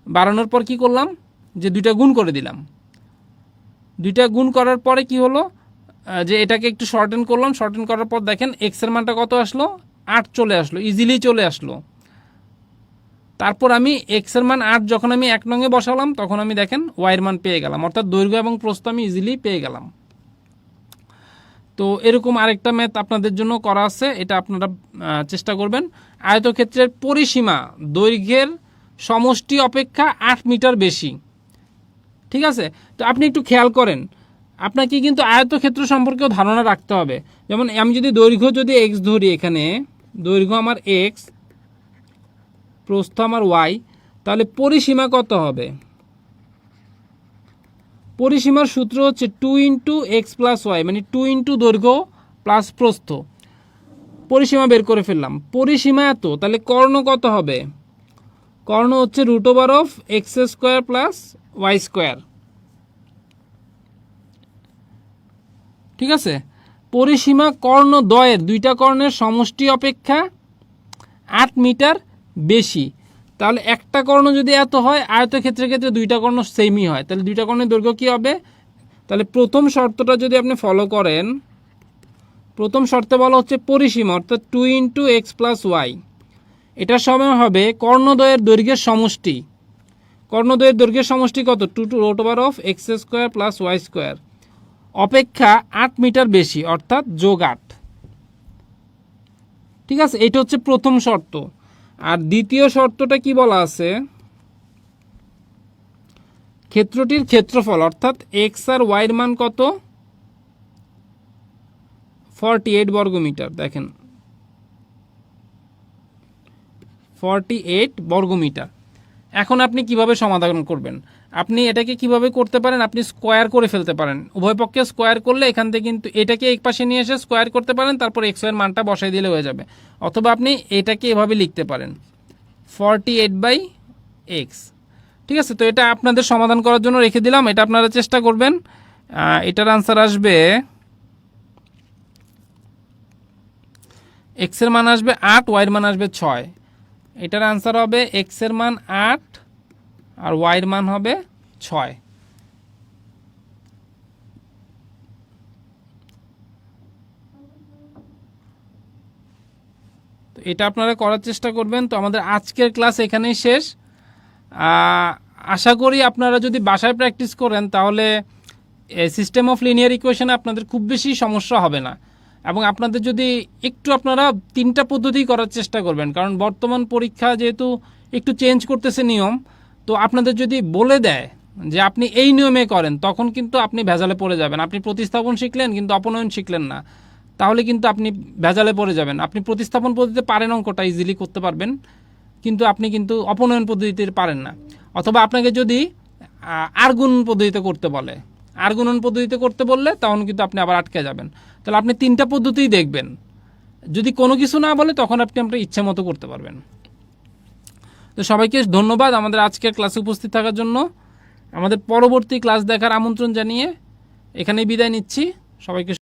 বাড়ানোর পর কি করলাম, যে দুইটা গুণ করে দিলাম। দুইটা গুণ করার পরে কি হলো, যে এটাকে একটু শর্টেন করলাম, শর্টেন করার পর দেখেন এক্সের মানটা কত আসলো, 8 চলে আসলো, ইজিলি চলে আসলো। তারপর আমি এক্সের মান 8 যখন আমি 1 নঙে বসালাম তখন আমি দেখেন ওয়াইয়ের মান পেয়ে গেলাম, অর্থাৎ দৈর্ঘ্য এবং প্রস্থ আমি ইজিলি পেয়ে গেলাম। তো এরকম আরেকটা ম্যাথ আপনাদের জন্য করা আছে, এটা আপনারা চেষ্টা করবেন। আয়তক্ষেত্রের পরিসীমা দৈর্ঘ্যের সমষ্টি অপেক্ষা 8 মিটার বেশি, ঠিক আছে। তো আপনি একটু খেয়াল করেন, আপনাকে কিন্তু আয়তক্ষেত্র সম্পর্কেও ধারণা রাখতে হবে। যেমন আমি যদি দৈর্ঘ্য যদি এক্স ধরি, এখানে দৈর্ঘ্য আমার এক্স, প্রস্থ আমার ওয়াই, তাহলে পরিসীমা কত হবে, পরিসীমার সূত্র হচ্ছে 2 ইন্টু এক্স প্লাস ওয়াই, মানে 2 ইন্টু দৈর্ঘ্য প্লাস প্রস্থ। পরিসীমা বের করে ফেললাম, পরিসীমা এত, তাহলে কর্ণ কত হবে, কর্ণ হচ্ছে √ওভার x square plus y square, ঠিক আছে। পরিসীমা কর্ণ দ্বয়ের, দুইটা কর্ণের সমষ্টি অপেক্ষা 8 মিটার বেশি, তাহলে একটা কর্ণ যদি এত হয়, আয়তক্ষেত্রের ক্ষেত্রে দুইটা কর্ণ সেমই হয়, তাহলে দুইটা কর্ণের দৈর্ঘ্য কী হবে। তাহলে প্রথম শর্তটা যদি আপনি ফলো করেন, প্রথম শর্তে বলা হচ্ছে পরিসীমা অর্থাৎ 2 ইন্টু এক্স প্লাস ওয়াই, এটার সময় হবে কর্ণদ্বয়ের দৈর্ঘ্যের সমষ্টি। কর্ণদ্বয়ের দৈর্ঘ্যের সমষ্টি কত, 2 x square plus y square অপেক্ষা 8 মিটার বেশি, অর্থাৎ যোগ 8, ঠিক আছে। এটা হচ্ছে প্রথম শর্ত। আর দ্বিতীয় শর্তটা কি বলা আছে, ক্ষেত্রটির ক্ষেত্রফল অর্থাৎ এক্স আর ওয়াইয়ের মান কত, 48 বর্গ মিটার। দেখেন 48 বর্গ মিটার। এখন আপনি কিভাবে সমাধান করবেন, আপনি এটাকে কিভাবে করতে পারেন, আপনি স্কোয়ার করে ফেলতে পারেন। উভয় পক্ষে স্কোয়ার করলে এখান থেকে কিন্তু এটাকে এক পাশে নিয়ে এসে স্কোয়ার করতে পারেন, তারপর এক্স এর মানটা বসাই দিলে হয়ে যাবে। অথবা আপনি এটাকে এভাবে লিখতে পারেন 48/x, ঠিক আছে। তো এটা আপনাদের সমাধান করার জন্য রেখে দিলাম, এটা আপনারা চেষ্টা করবেন। এটার আনসার আসবে, এক্স এর মান আসবে 8, ওয়াইয়ের মান আসবে 6। এটার আনসার হবে এক্স এর মান 8 আর ওয়াইয়ের মান হবে 6। তো এটা আপনারা করার চেষ্টা করবেন। তো আমাদের আজকের ক্লাস এখানেই শেষ। আশা করি আপনারা যদি বাসায় প্র্যাকটিস করেন তাহলে সিস্টেম অফ লিনিয়ার ইকুয়েশনে আপনাদের খুব বেশি সমস্যা হবে না। এবং আপনাদের যদি একটু আপনারা 3টা পদ্ধতি করার চেষ্টা করবেন, কারণ বর্তমান পরীক্ষা যেহেতু একটু চেঞ্জ করতেছে নিয়ম, তো আপনাদের যদি বলে দেয় যে আপনি এই নিয়মে করেন, তখন কিন্তু আপনি ভেজালে পড়ে যাবেন। আপনি প্রতিস্থাপন শিখলেন কিন্তু অপনয়ন শিখলেন না, তাহলে কিন্তু আপনি ভেজালে পড়ে যাবেন। আপনি প্রতিস্থাপন পদ্ধতিতে পারেন, অঙ্কটা ইজিলি করতে পারবেন, কিন্তু আপনি কিন্তু অপনয়ন পদ্ধতিতে পারেন না। অথবা আপনাকে যদি আর গুণ পদ্ধতিতে করতে বলে, আর গুণন পদ্ধতিতে করতে বললে তখন কিন্তু আপনি আবার আটকে যাবেন। তাহলে আপনি 3টা পদ্ধতিই দেখবেন, যদি কোনো কিছু না বলে তখন আপনি আপনার ইচ্ছে মতো করতে পারবেন। তো সবাইকে ধন্যবাদ আমাদের আজকের ক্লাসে উপস্থিত থাকার জন্য। আমাদের পরবর্তী ক্লাস দেখার আমন্ত্রণ জানিয়ে এখানেই বিদায় নিচ্ছি সবাইকে।